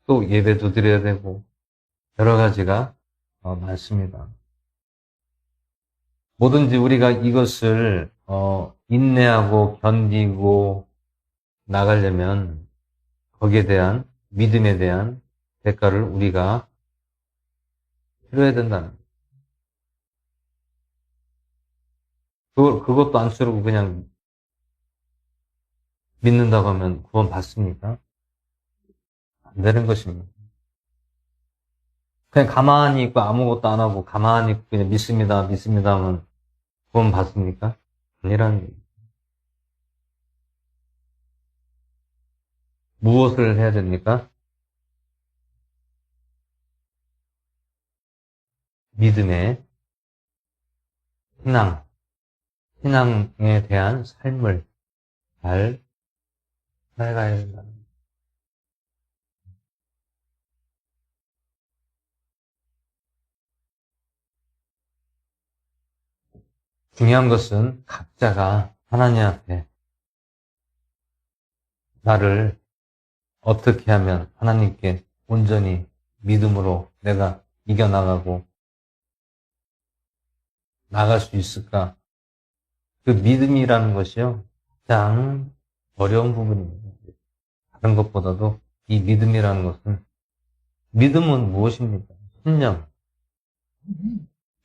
[SPEAKER 1] 또 예배도 드려야 되고, 여러 가지가 많습니다. 뭐든지 우리가 이것을 인내하고 견디고 나가려면 거기에 대한 믿음에 대한 대가를 우리가 치러야 된다는 거예요. 그것도 안 치르고 그냥 믿는다고 하면 구원 받습니까? 안 되는 것입니다. 그냥 가만히 있고 아무것도 안 하고 가만히 있고 그냥 믿습니다 하면 구원 받습니까? 아니라는 얘기예요. 무엇을 해야 됩니까? 믿음의 신앙에 대한 삶을 잘 살아가야 된다는 거예요. 중요한 것은 각자가 하나님 앞에 나를 어떻게 하면 하나님께 온전히 믿음으로 내가 이겨나가고 나갈 수 있을까? 그 믿음이라는 것이요, 가장 어려운 부분입니다. 다른 것보다도 이 믿음이라는 것은, 믿음은 무엇입니까? 신념.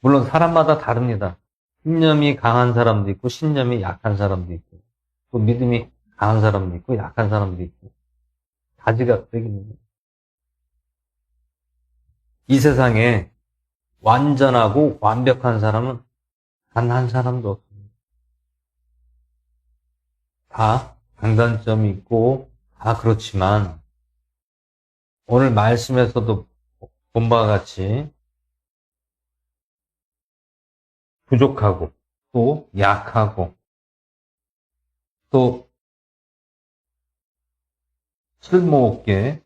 [SPEAKER 1] 물론 사람마다 다릅니다. 신념이 강한 사람도 있고 신념이 약한 사람도 있고, 또 믿음이 강한 사람도 있고 약한 사람도 있고, 가지각색입니다. 이 세상에 완전하고 완벽한 사람은 단 한 사람도 없습니다. 다 장단점이 있고 다 그렇지만 오늘 말씀에서도 본 바와 같이 부족하고 또 약하고 또 쓸모없게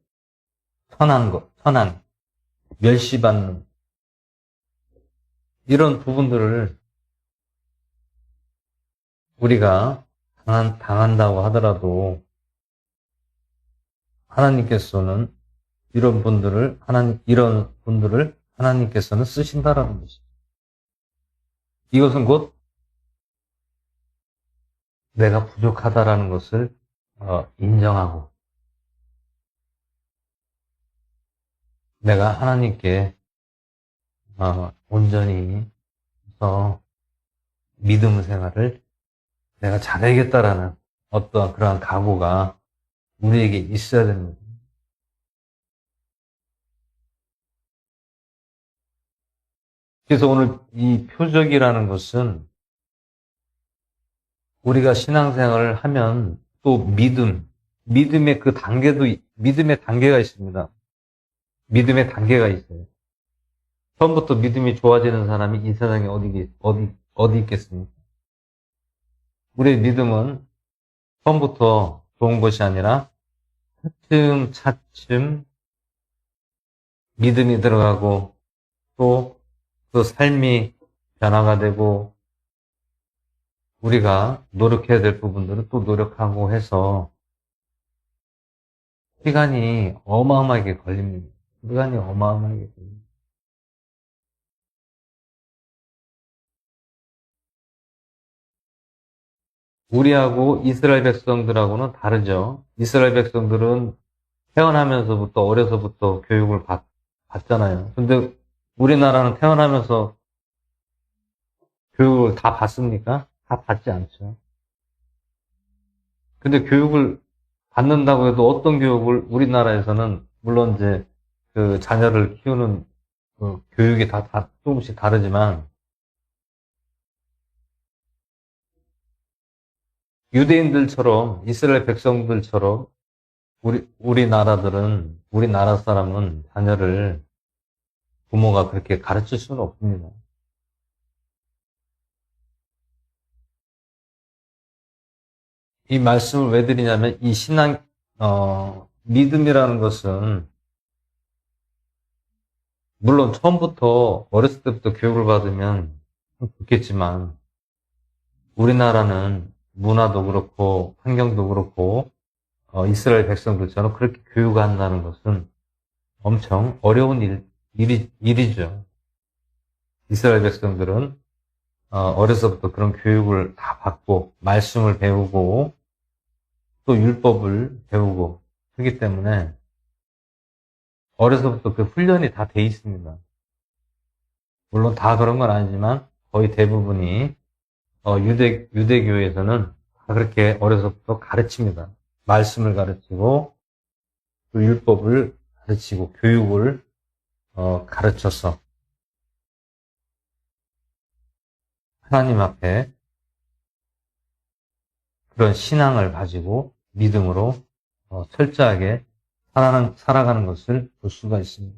[SPEAKER 1] 선한, 멸시받는 이런 부분들을 우리가 당한다고 하더라도 하나님께서는 이런 분들을 하나님께서는 쓰신다라는 것이죠. 이것은 곧 내가 부족하다라는 것을 인정하고 내가 하나님께 온전히 해서 믿음 생활을 내가 잘해야겠다라는 어떠한 그러한 각오가 우리에게 있어야 됩니다. 그래서 오늘 이 표적이라는 것은 우리가 신앙생활을 하면 또 믿음의 믿음의 단계가 있습니다. 믿음의 단계가 있어요. 처음부터 믿음이 좋아지는 사람이 이 세상에 어디 있겠습니까? 우리의 믿음은 처음부터 좋은 것이 아니라 차츰 믿음이 들어가고 또 그 삶이 변화가 되고 우리가 노력해야 될 부분들은 또 노력하고 해서 시간이 어마어마하게 걸립니다. 시간이 어마어마하게 걸립니다. 우리하고 이스라엘 백성들하고는 다르죠. 이스라엘 백성들은 태어나면서부터 어려서부터 교육을 받잖아요. 근데 우리나라는 태어나면서 교육을 다 받습니까? 다 받지 않죠. 근데 교육을 받는다고 해도 어떤 교육을 우리나라에서는 물론 이제 그 자녀를 키우는 그 교육이 다 조금씩 다르지만 유대인들처럼 이스라엘 백성들처럼 우리나라 사람은 자녀를 부모가 그렇게 가르칠 수는 없습니다. 이 말씀을 왜 드리냐면 이 믿음이라는 것은 물론 처음부터 어렸을 때부터 교육을 받으면 좋겠지만 우리나라는 문화도 그렇고 환경도 그렇고 이스라엘 백성들처럼 그렇게 교육한다는 것은 엄청 어려운 일이죠. 이스라엘 백성들은 어려서부터 그런 교육을 다 받고 말씀을 배우고 또 율법을 배우고 하기 때문에 어려서부터 그 훈련이 다 돼 있습니다. 물론 다 그런 건 아니지만 거의 대부분이 유대교에서는 다 그렇게 어려서부터 가르칩니다. 말씀을 가르치고 또 율법을 가르치고 교육을 가르쳐서 하나님 앞에 그런 신앙을 가지고 믿음으로 철저하게 살아가는 것을 볼 수가 있습니다.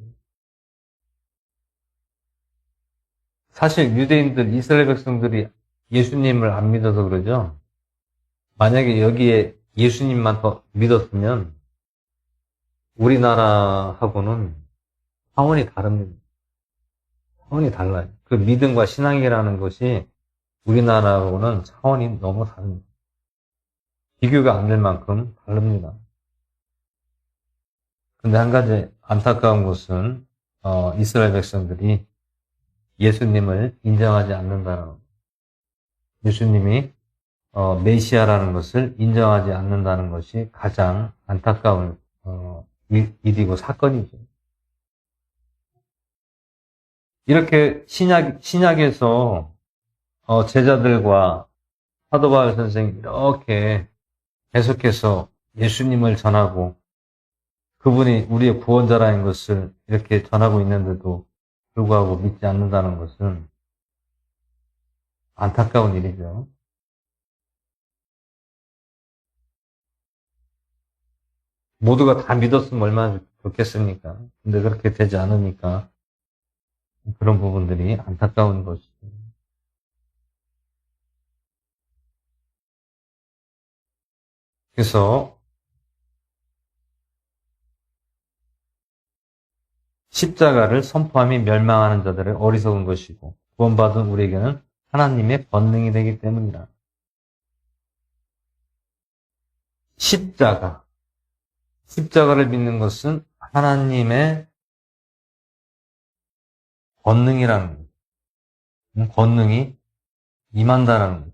[SPEAKER 1] 사실 유대인들, 이스라엘 백성들이 예수님을 안 믿어서 그러죠. 만약에 여기에 예수님만 더 믿었으면 우리나라하고는 차원이 다릅니다. 차원이 달라요. 그 믿음과 신앙이라는 것이 우리나라하고는 차원이 너무 다릅니다. 비교가 안 될 만큼 다릅니다. 근데 한 가지 안타까운 것은 이스라엘 백성들이 예수님을 인정하지 않는다는 것. 예수님이 메시아라는 것을 인정하지 않는다는 것이 가장 안타까운 일이고 사건이죠. 이렇게 신약에서 제자들과 사도 바울 선생이 이렇게 계속해서 예수님을 전하고 그분이 우리의 구원자라는 것을 이렇게 전하고 있는데도 불구하고 믿지 않는다는 것은 안타까운 일이죠. 모두가 다 믿었으면 얼마나 좋겠습니까? 근데 그렇게 되지 않으니까 그런 부분들이 안타까운 것이죠. 그래서 십자가를 선포함이 멸망하는 자들의 어리석은 것이고 구원받은 우리에게는 하나님의 권능이 되기 때문이라. 십자가를 믿는 것은 하나님의 권능이라는 거예요. 권능이 임한다라는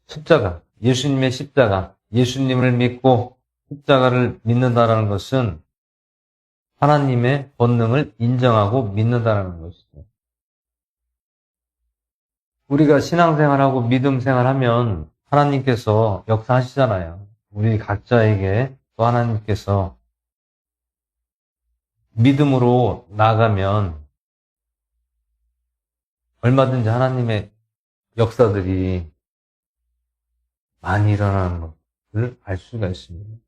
[SPEAKER 1] 거예요. 예수님의 십자가, 예수님을 믿고 십자가를 믿는다라는 것은 하나님의 권능을 인정하고 믿는다는 것이죠. 우리가 신앙생활하고 믿음생활하면 하나님께서 역사하시잖아요. 우리 각자에게 또 하나님께서 믿음으로 나가면 얼마든지 하나님의 역사들이 많이 일어나는 것을 알 수가 있습니다.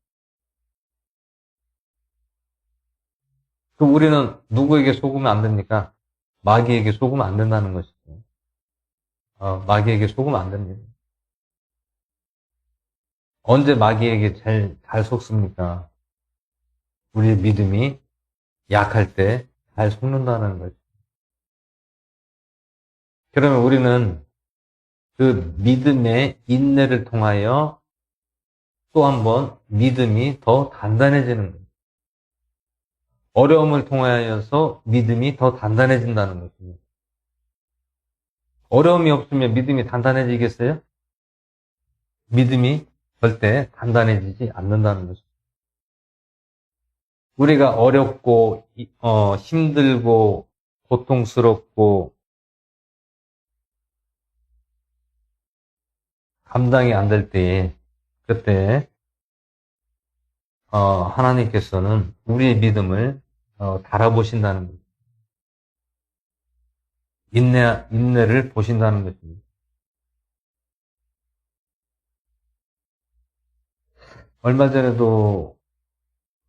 [SPEAKER 1] 그럼 우리는 누구에게 속으면 안 됩니까? 마귀에게 속으면 안 된다는 것이죠. 마귀에게 속으면 안 됩니다. 언제 마귀에게 잘 속습니까? 우리의 믿음이 약할 때 잘 속는다는 거죠. 그러면 우리는 그 믿음의 인내를 통하여 또 한 번 믿음이 더 단단해지는 거예요. 어려움을 통하여서 믿음이 더 단단해진다는 것입니다. 어려움이 없으면 믿음이 단단해지겠어요? 믿음이 절대 단단해지지 않는다는 것입니다. 우리가 어렵고 힘들고 고통스럽고 감당이 안 될 때에 그때 하나님께서는 우리의 믿음을 달아보신다는 거죠. 인내를 보신다는 것입니다. 얼마 전에도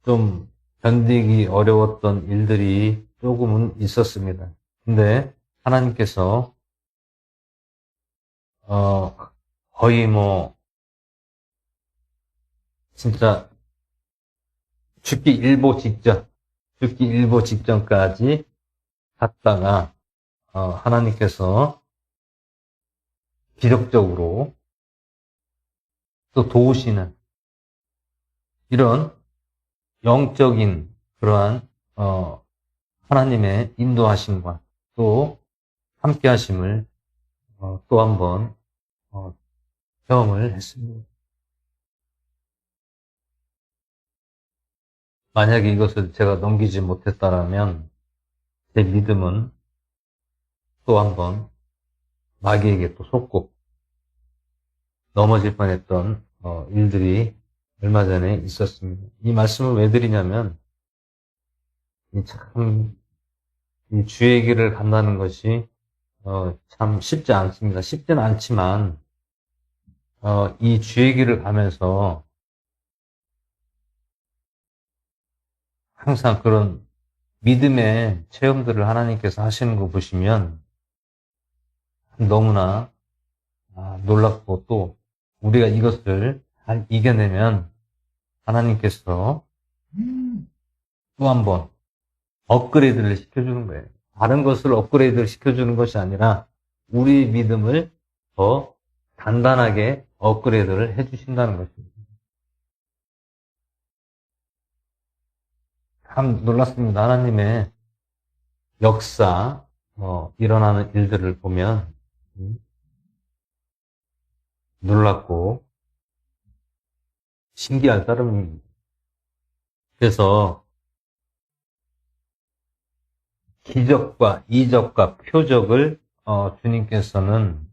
[SPEAKER 1] 좀 견디기 어려웠던 일들이 조금은 있었습니다. 근데 하나님께서 거의 진짜 죽기 일보 직전까지 갔다가 하나님께서 기적적으로 또 도우시는 이런 영적인 그러한 하나님의 인도하심과 또 함께하심을 또 한번 경험을 했습니다. 만약에 이것을 제가 넘기지 못했다라면 제 믿음은 또 한번 마귀에게 또 속고 넘어질 뻔했던 일들이 얼마 전에 있었습니다. 이 말씀을 왜 드리냐면 참 이 주의 길을 간다는 것이 참 쉽지 않습니다. 쉽지는 않지만 이 주의 길을 가면서 항상 그런 믿음의 체험들을 하나님께서 하시는 거 보시면 너무나 놀랍고 또 우리가 이것을 잘 이겨내면 하나님께서 또 한 번 업그레이드를 시켜주는 거예요. 다른 것을 업그레이드를 시켜주는 것이 아니라 우리 믿음을 더 단단하게 업그레이드를 해주신다는 것입니다. 참 놀랐습니다. 하나님의 역사, 일어나는 일들을 보면 놀랍고 신기할 따름입니다. 그래서 기적과 이적과 표적을 주님께서는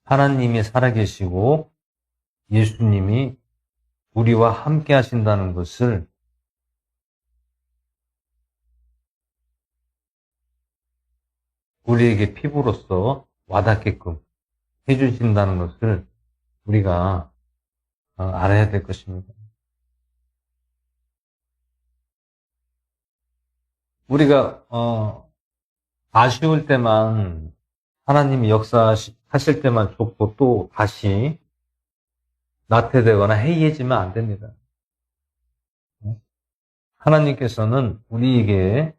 [SPEAKER 1] 하나님이 살아계시고 예수님이 우리와 함께 하신다는 것을 우리에게 피부로서 와닿게끔 해주신다는 것을 우리가 알아야 될 것입니다. 우리가 아쉬울 때만 하나님이 역사하실 때만 좋고 또 다시 나태되거나 해이해지면 안 됩니다. 하나님께서는 우리에게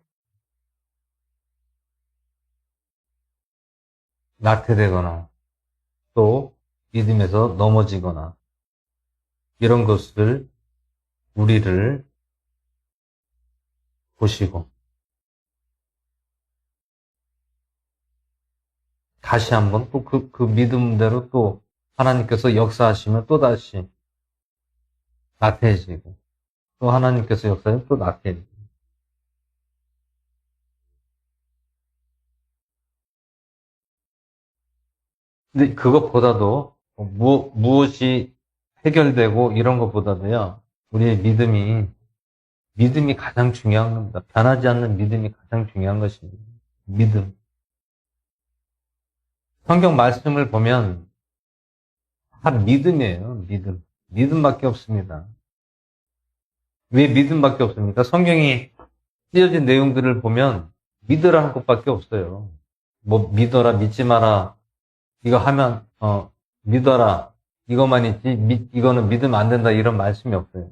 [SPEAKER 1] 나태되거나 또 믿음에서 넘어지거나 이런 것을 우리를 보시고 다시 한번 또 그 믿음대로 또 하나님께서 역사하시면 또 다시 나태해지고 또 하나님께서 역사하면 또 나태해지고 근데 그것보다도 무엇이 해결되고 이런 것보다도요 우리의 믿음이 가장 중요한 겁니다. 변하지 않는 믿음이 가장 중요한 것입니다. 믿음. 성경 말씀을 보면 다 믿음이에요. 믿음. 믿음밖에 없습니다. 왜 믿음밖에 없습니까? 성경이 쓰여진 내용들을 보면 믿으라는 것밖에 없어요. 뭐 믿어라, 믿지 마라. 이거 하면 믿어라. 이것만 있지 이거는 믿으면 안 된다. 이런 말씀이 없어요.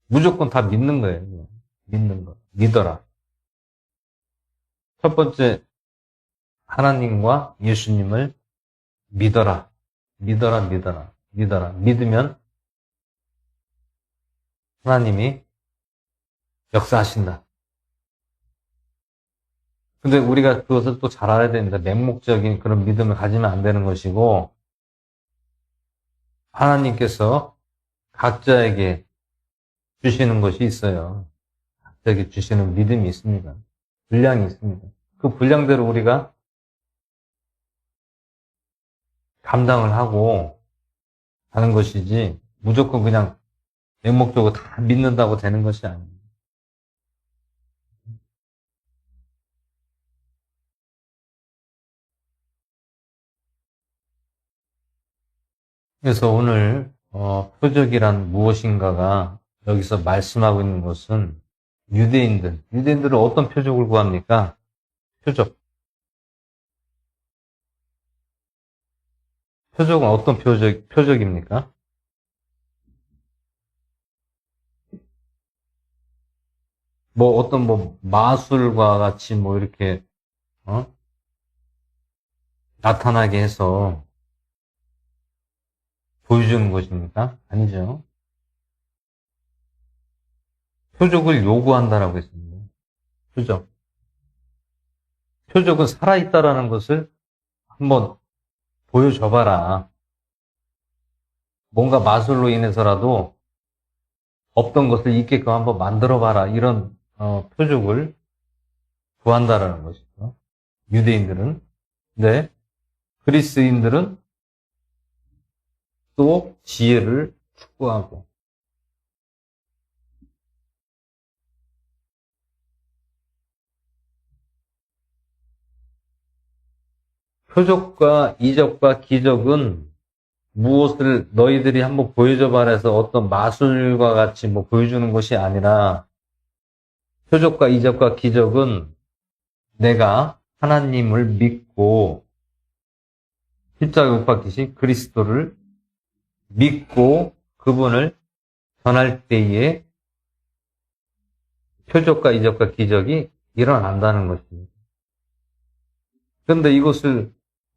[SPEAKER 1] 무조건 다 믿는 거예요. 믿는 거. 믿어라. 첫 번째 하나님과 예수님을 믿어라. 믿어라, 믿어라, 믿어라. 믿으면 하나님이 역사하신다. 근데 우리가 그것을 또 잘 알아야 됩니다. 맹목적인 그런 믿음을 가지면 안 되는 것이고, 하나님께서 각자에게 주시는 것이 있어요. 각자에게 주시는 믿음이 있습니다. 분량이 있습니다. 그 분량대로 우리가 감당을 하고 하는 것이지, 무조건 그냥 맹목적으로 다 믿는다고 되는 것이 아닙니다. 그래서 오늘 표적이란 무엇인가가 여기서 말씀하고 있는 것은 유대인들은 어떤 표적을 구합니까? 표적은 어떤 표적입니까? 뭐 어떤 뭐 마술과 같이 뭐 이렇게 나타나게 해서 보여주는 것입니까? 아니죠. 표적을 요구한다라고 했습니다. 표적. 표적은 살아있다라는 것을 한번 보여줘봐라. 뭔가 마술로 인해서라도 없던 것을 있게끔 한번 만들어봐라. 이런 표적을 구한다라는 것이죠. 유대인들은. 네. 그리스인들은 또 지혜를 추구하고. 표적과 이적과 기적은 무엇을 너희들이 한번 보여줘봐라 해서 어떤 마술과 같이 뭐 보여주는 것이 아니라 표적과 이적과 기적은 내가 하나님을 믿고 십자가에 못 박히신 그리스도를 믿고 그분을 전할 때에 표적과 이적과 기적이 일어난다는 것입니다. 그런데 이것을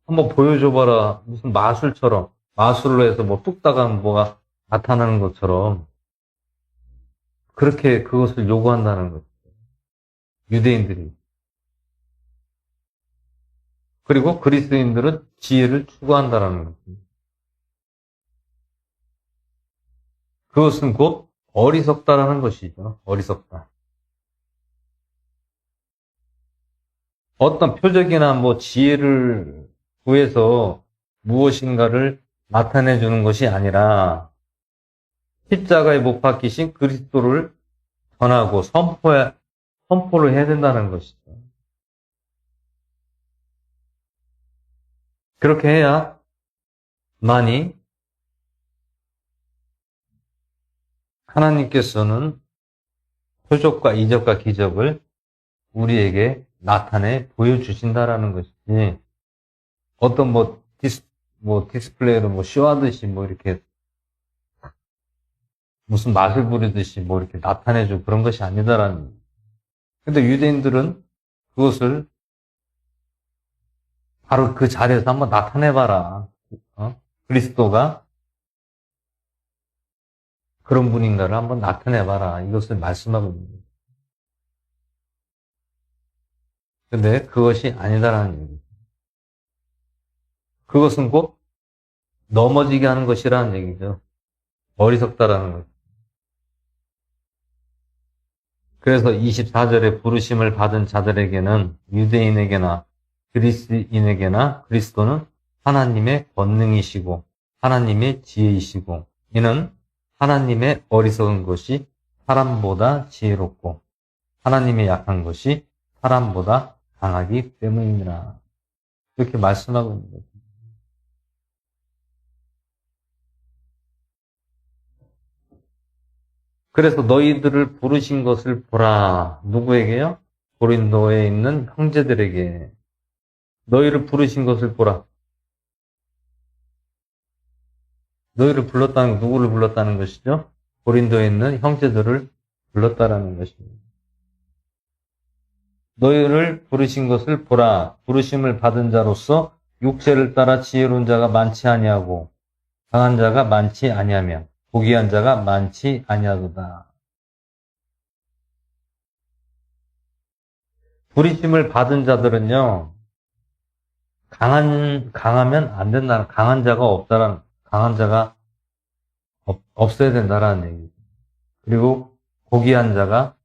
[SPEAKER 1] 한번 보여줘봐라. 무슨 마술처럼 마술로 해서 뭐 뚝딱 하면 뭐가 나타나는 것처럼 그렇게 그것을 요구한다는 거죠. 유대인들이. 그리고 그리스도인들은 지혜를 추구한다는 것입니다. 그것은 곧 어리석다라는 것이죠. 어리석다. 어떤 표적이나 뭐 지혜를 구해서 무엇인가를 나타내 주는 것이 아니라 십자가에 못 박히신 그리스도를 전하고 선포를 해야 된다는 것이죠. 그렇게 해야 만이 하나님께서는 표적과 이적과 기적을 우리에게 나타내 보여주신다라는 것이지, 어떤 뭐 디스플레이로 뭐 쇼하듯이 뭐 이렇게 무슨 맛을 부리듯이 뭐 이렇게 나타내주고 그런 것이 아니다라는. 근데 유대인들은 그것을 바로 그 자리에서 한번 나타내봐라. 그리스도가 그런 분인가를 한번 나타내봐라. 이것을 말씀하고 있는 거예요. 근데 그것이 아니다라는 얘기죠. 그것은 곧 넘어지게 하는 것이라는 얘기죠. 어리석다라는 거죠. 그래서 24절에 부르심을 받은 자들에게는 유대인에게나 그리스인에게나 그리스도는 하나님의 권능이시고 하나님의 지혜이시고 이는 하나님의 어리석은 것이 사람보다 지혜롭고 하나님의 약한 것이 사람보다 강하기 때문이니라. 그렇게 말씀하고 있는 거죠. 그래서 너희들을 부르신 것을 보라. 누구에게요? 고린도에 있는 형제들에게. 너희를 부르신 것을 보라. 너희를 불렀다는, 누구를 불렀다는 것이죠? 고린도에 있는 형제들을 불렀다라는 것입니다. 너희를 부르신 것을 보라. 부르심을 받은 자로서 육체를 따라 지혜로운 자가 많지 아니하고 강한 자가 많지 아니하며 고귀한 자가 많지 아니하도다. 부르심을 받은 자들은요, 강하면 안 된다는, 강한 자가 없다라는, 강한 자가 없어야 된다라는 얘기죠. 그리고 고귀한 자가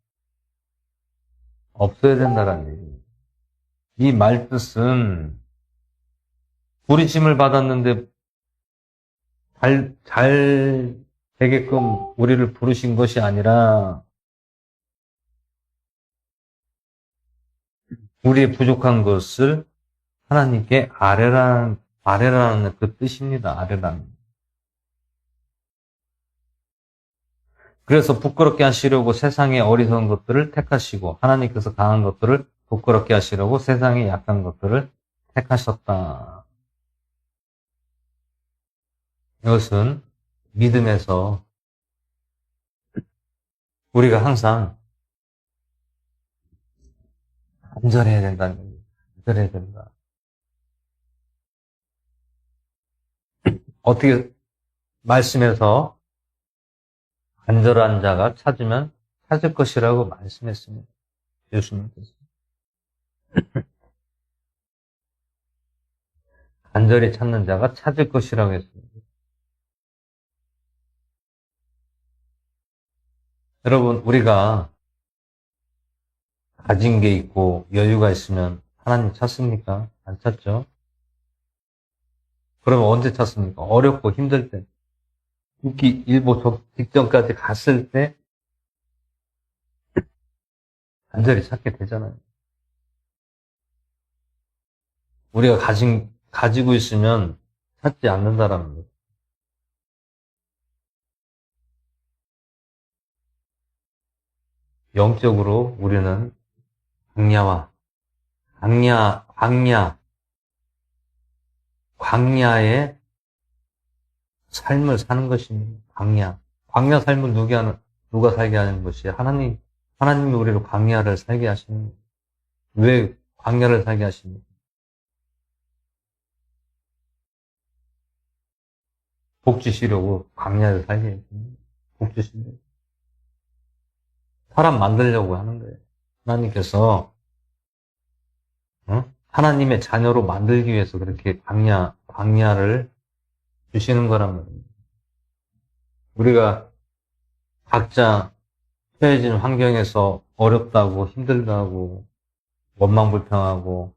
[SPEAKER 1] 없어야 된다라는 얘기죠. 이 말뜻은 부르심을 받았는데 잘 되게끔 우리를 부르신 것이 아니라 우리의 부족한 것을 하나님께 아뢰라는 그 뜻입니다. 아뢰라는. 그래서 부끄럽게 하시려고 세상의 어리석은 것들을 택하시고 하나님께서 강한 것들을 부끄럽게 하시려고 세상의 약한 것들을 택하셨다. 이것은 믿음에서 우리가 항상 간절해야 된다는 거예요. 간절해야 된다. 어떻게 말씀에서 간절한 자가 찾으면 찾을 것이라고 말씀했습니다. 예수님께서. 간절히 찾는 자가 찾을 것이라고 했습니다. 여러분, 우리가 가진 게 있고 여유가 있으면 하나님 찾습니까? 안 찾죠? 그러면 언제 찾습니까? 어렵고 힘들 때. 죽기 일보 직전까지 갔을 때 간절히 찾게 되잖아요. 우리가 가지고 있으면 찾지 않는다라는 거죠. 영적으로 우리는 광야의 삶을 사는 것입니다. 광야 삶을 누가 살게 하는 것이 하나님이 우리를 광야를 살게 하시는 거예요. 왜 광야를 살게 하십니까? 복 주시려고 광야를 살게 해줍니다. 복 주시려고. 사람 만들려고 하는 거예요. 하나님께서 하나님의 자녀로 만들기 위해서 그렇게 광야를 주시는 거란 말입니다. 우리가 각자 처해진 환경에서 어렵다고 힘들다고 원망불평하고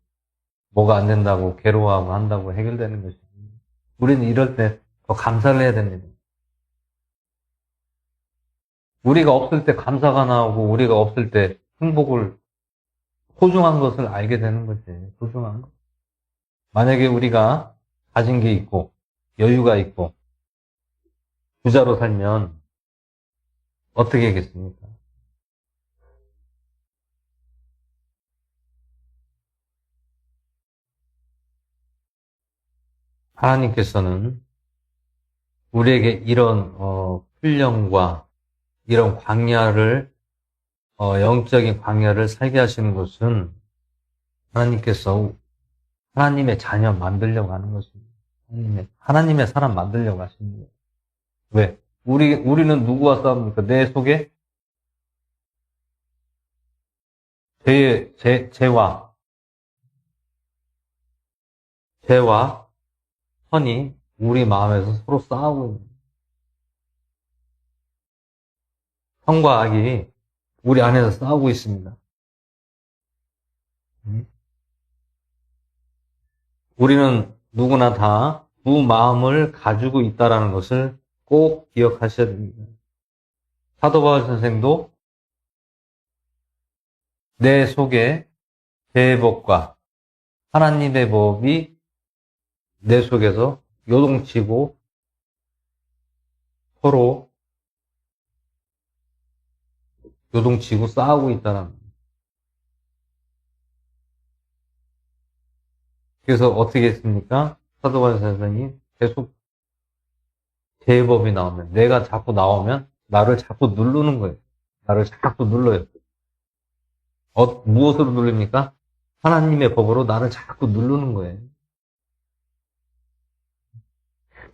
[SPEAKER 1] 뭐가 안 된다고 괴로워하고 한다고 해결되는 것입니다. 우리는 이럴 때 더 감사를 해야 됩니다. 우리가 없을 때 감사가 나오고 우리가 없을 때 소중한 것을 알게 되는 거지. 소중한 것. 만약에 우리가 가진 게 있고 여유가 있고 부자로 살면 어떻게 하겠습니까? 하나님께서는 우리에게 이런 훈련과 이런 영적인 광야를 살게 하시는 것은 하나님께서 하나님의 자녀 만들려고 하는 것입니다. 하나님의 사람 만들려고 하시는 거예요. 왜? 우리는 누구와 싸웁니까? 내 속에 죄와 선이 우리 마음에서 서로 싸우고 있는 거예요. 선과 악이 우리 안에서 싸우고 있습니다. 우리는 누구나 다 두 마음을 가지고 있다는 것을 꼭 기억하셔야 됩니다. 사도 바울 선생도 내 속에 죄의 법과 하나님의 법이 내 속에서 요동치고 서로 요동치고 싸우고 있다는 거예요. 그래서 어떻게 했습니까? 사도 바울 선생이 계속 죄의 법이 나오면 내가 자꾸 나오면 나를 자꾸 누르는 거예요. 나를 자꾸 눌러요. 무엇으로 눌립니까? 하나님의 법으로 나를 자꾸 누르는 거예요.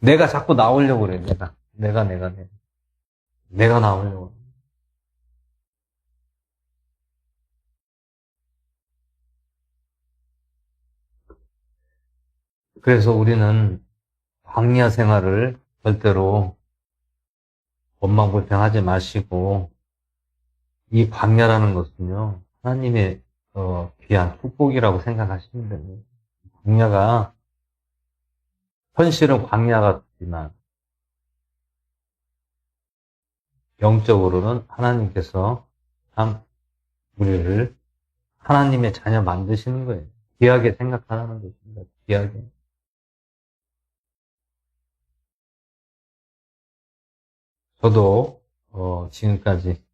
[SPEAKER 1] 내가 자꾸 나오려고 그래요. 내가 나오려고. 그래서 우리는 광야 생활을 절대로 원망불평하지 마시고 이 광야라는 것은요 하나님의 귀한 축복이라고 생각하시면 됩니다. 광야가 현실은 광야 같지만 영적으로는 하나님께서 참 우리를 하나님의 자녀 만드시는 거예요. 귀하게 생각하라는 것입니다. 귀하게. 저도 지금까지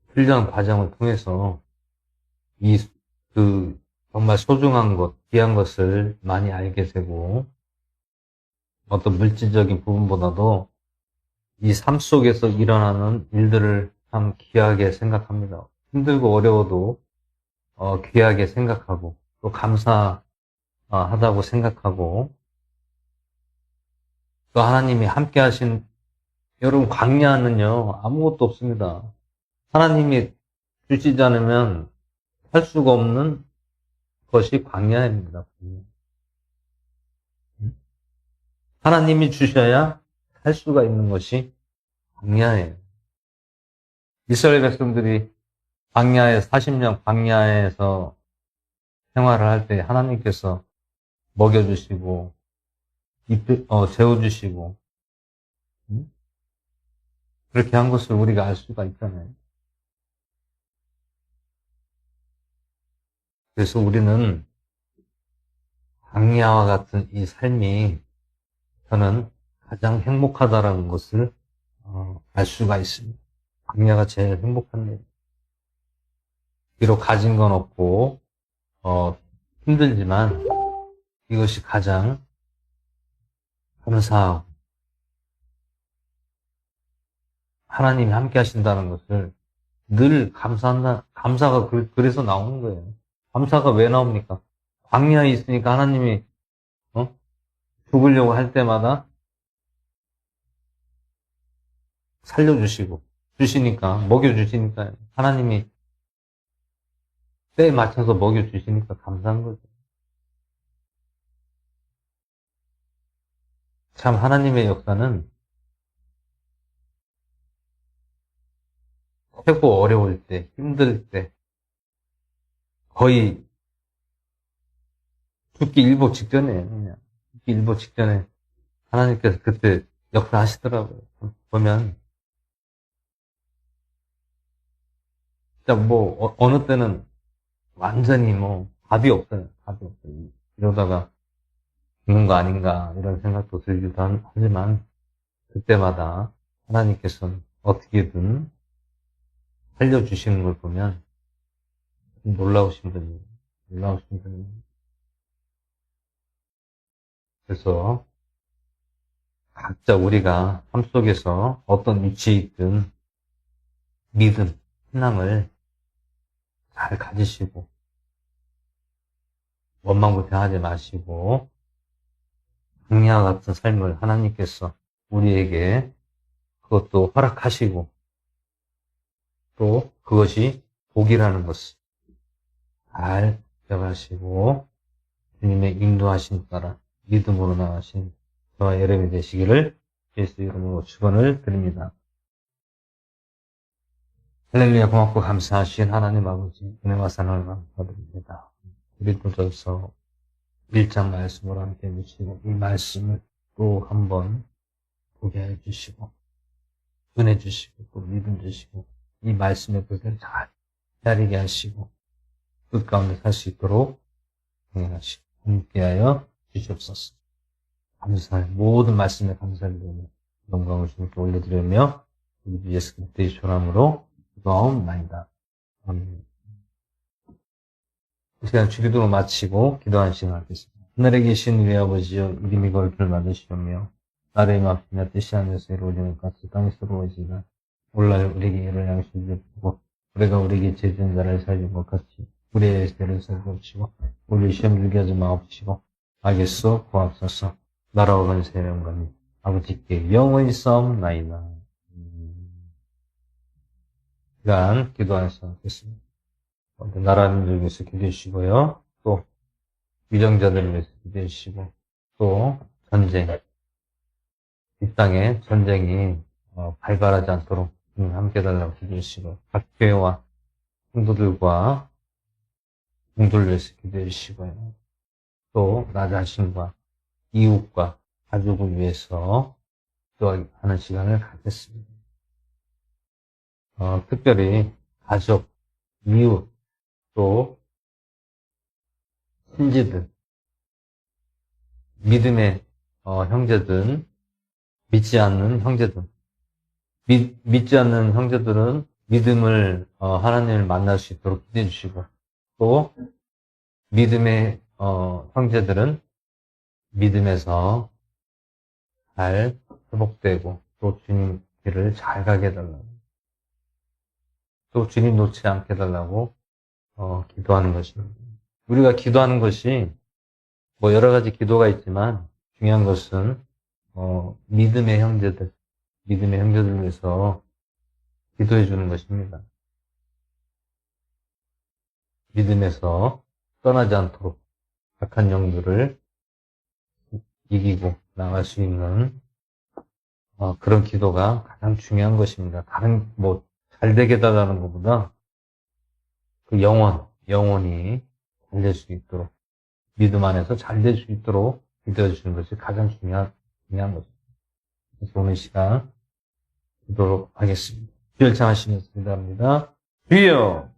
[SPEAKER 1] 훈련 과정을 통해서 정말 소중한 것, 귀한 것을 많이 알게 되고 어떤 물질적인 부분보다도 이 삶 속에서 일어나는 일들을 참 귀하게 생각합니다. 힘들고 어려워도 귀하게 생각하고 또 감사하다고 생각하고 또 하나님이 함께 하신 여러분 광야는요 아무것도 없습니다. 하나님이 주시지 않으면 할 수가 없는 것이 광야입니다. 하나님이 주셔야 할 수가 있는 것이 광야예요. 이스라엘 백성들이 광야에 40년 광야에서 생활을 할 때 하나님께서 먹여주시고 재워주시고 그렇게 한 것을 우리가 알 수가 있잖아요. 그래서 우리는 광야와 같은 이 삶이 저는 가장 행복하다라는 것을 알 수가 있습니다. 광야가 제일 행복한 일. 비록 가진 건 없고 힘들지만 이것이 가장 감사하고 하나님이 함께 하신다는 것을 늘 감사가 그래서 나오는 거예요. 감사가 왜 나옵니까? 광야에 있으니까 하나님이 죽으려고 할 때마다 살려주시고 주시니까 먹여주시니까 하나님이 때에 맞춰서 먹여주시니까 감사한 거죠. 참 하나님의 역사는 최고 어려울 때, 힘들 때, 거의 죽기 일보 직전에, 그냥 죽기 일보 직전에 하나님께서 그때 역사하시더라고요. 보면 진짜 어느 때는 완전히 답이 없어요. 답이 없어요. 이러다가 죽는 거 아닌가 이런 생각도 들기도 하지만 그때마다 하나님께서는 어떻게든 살려주시는 걸 보면 놀라우신 분이에요. 놀라우신 분이에요. 그래서 각자 우리가 삶 속에서 어떤 위치에 있든 믿음, 신앙을 잘 가지시고 원망부패하지 마시고 광야 같은 삶을 하나님께서 우리에게 그것도 허락하시고 또 그것이 복이라는 것을 잘 기억하시고 주님의 인도하심 따라 믿음으로 나가신 저와 여러분이 되시기를 예수 이름으로 축원을 드립니다. 할렐루야. 고맙고 감사하신 하나님 아버지 은혜와 사랑을 감사드립니다. 고린도전서 1장 말씀으로 함께 해주시고 이 말씀을 또 한번 보게 해주시고 은혜 주시고 또 믿음 주시고 이 말씀의 뜻을 잘 기다리게 하시고 뜻 가운데 살 수 있도록 행하시고 함께하여 주시옵소서. 감사해 모든 말씀에 감사를 드리며 영광을 주님께 올려드리며 우리 예수 그리스도의 조람으로 기도하옵나이다. 아멘. 이 시간 주기도로 마치고 기도한 시간 하겠습니다. 하늘에 계신 우리 아버지여 이름이 거룩을 받으시오며 나라의 마음이나 뜻이 하늘에서 이루어지는 같이 땅에서 이루어지나 오늘 우리에게 이를 양식을 주고 우리가 우리에게 죄진 자를 살린 것 같이 우리의 죄를 살펴주시고 우리 시험 들게 하지 마옵시고 악에서 구하옵소서. 나라와 권세와 영광이 아버지께 영원히 싸움나이다. 시간 기도한 시간 하겠습니다. 나라를 위해서 기도해 주시고요. 또 위정자들을 위해서 기도해 주시고 또 전쟁 이 땅에 전쟁이 발발하지 않도록 함께 달라고 기도해 주시고 각 교회와 성도들과 공동을 위해서 기도해 주시고요. 또 나 자신과 이웃과 가족을 위해서 기도하는 시간을 갖겠습니다. 특별히 가족, 이웃, 또 친지들, 믿음의 형제들, 믿지 않는 형제들, 믿지 않는 형제들은 믿음을 하나님을 만날 수 있도록 기도해 주시고 또 믿음의 형제들은 믿음에서 잘 회복되고 또 주님 길을 잘 가게 해달라고 또 주님 놓지 않게 해달라고 기도하는 것입니다. 우리가 기도하는 것이 뭐 여러 가지 기도가 있지만 중요한 것은 믿음의 형제들을 위해서 기도해 주는 것입니다. 믿음에서 떠나지 않도록 악한 영들을 이기고 나갈 수 있는 그런 기도가 가장 중요한 것입니다. 다른 잘 되게 해달라는 것보다 그 영혼이 잘 될 수 있도록 믿음 안에서 잘 될 수 있도록 기도해 주시는 것이 가장 중요한 것입니다. 그래서 오늘 시간 기도록 하겠습니다. 주여 청하시면서 기도합니다. 주여!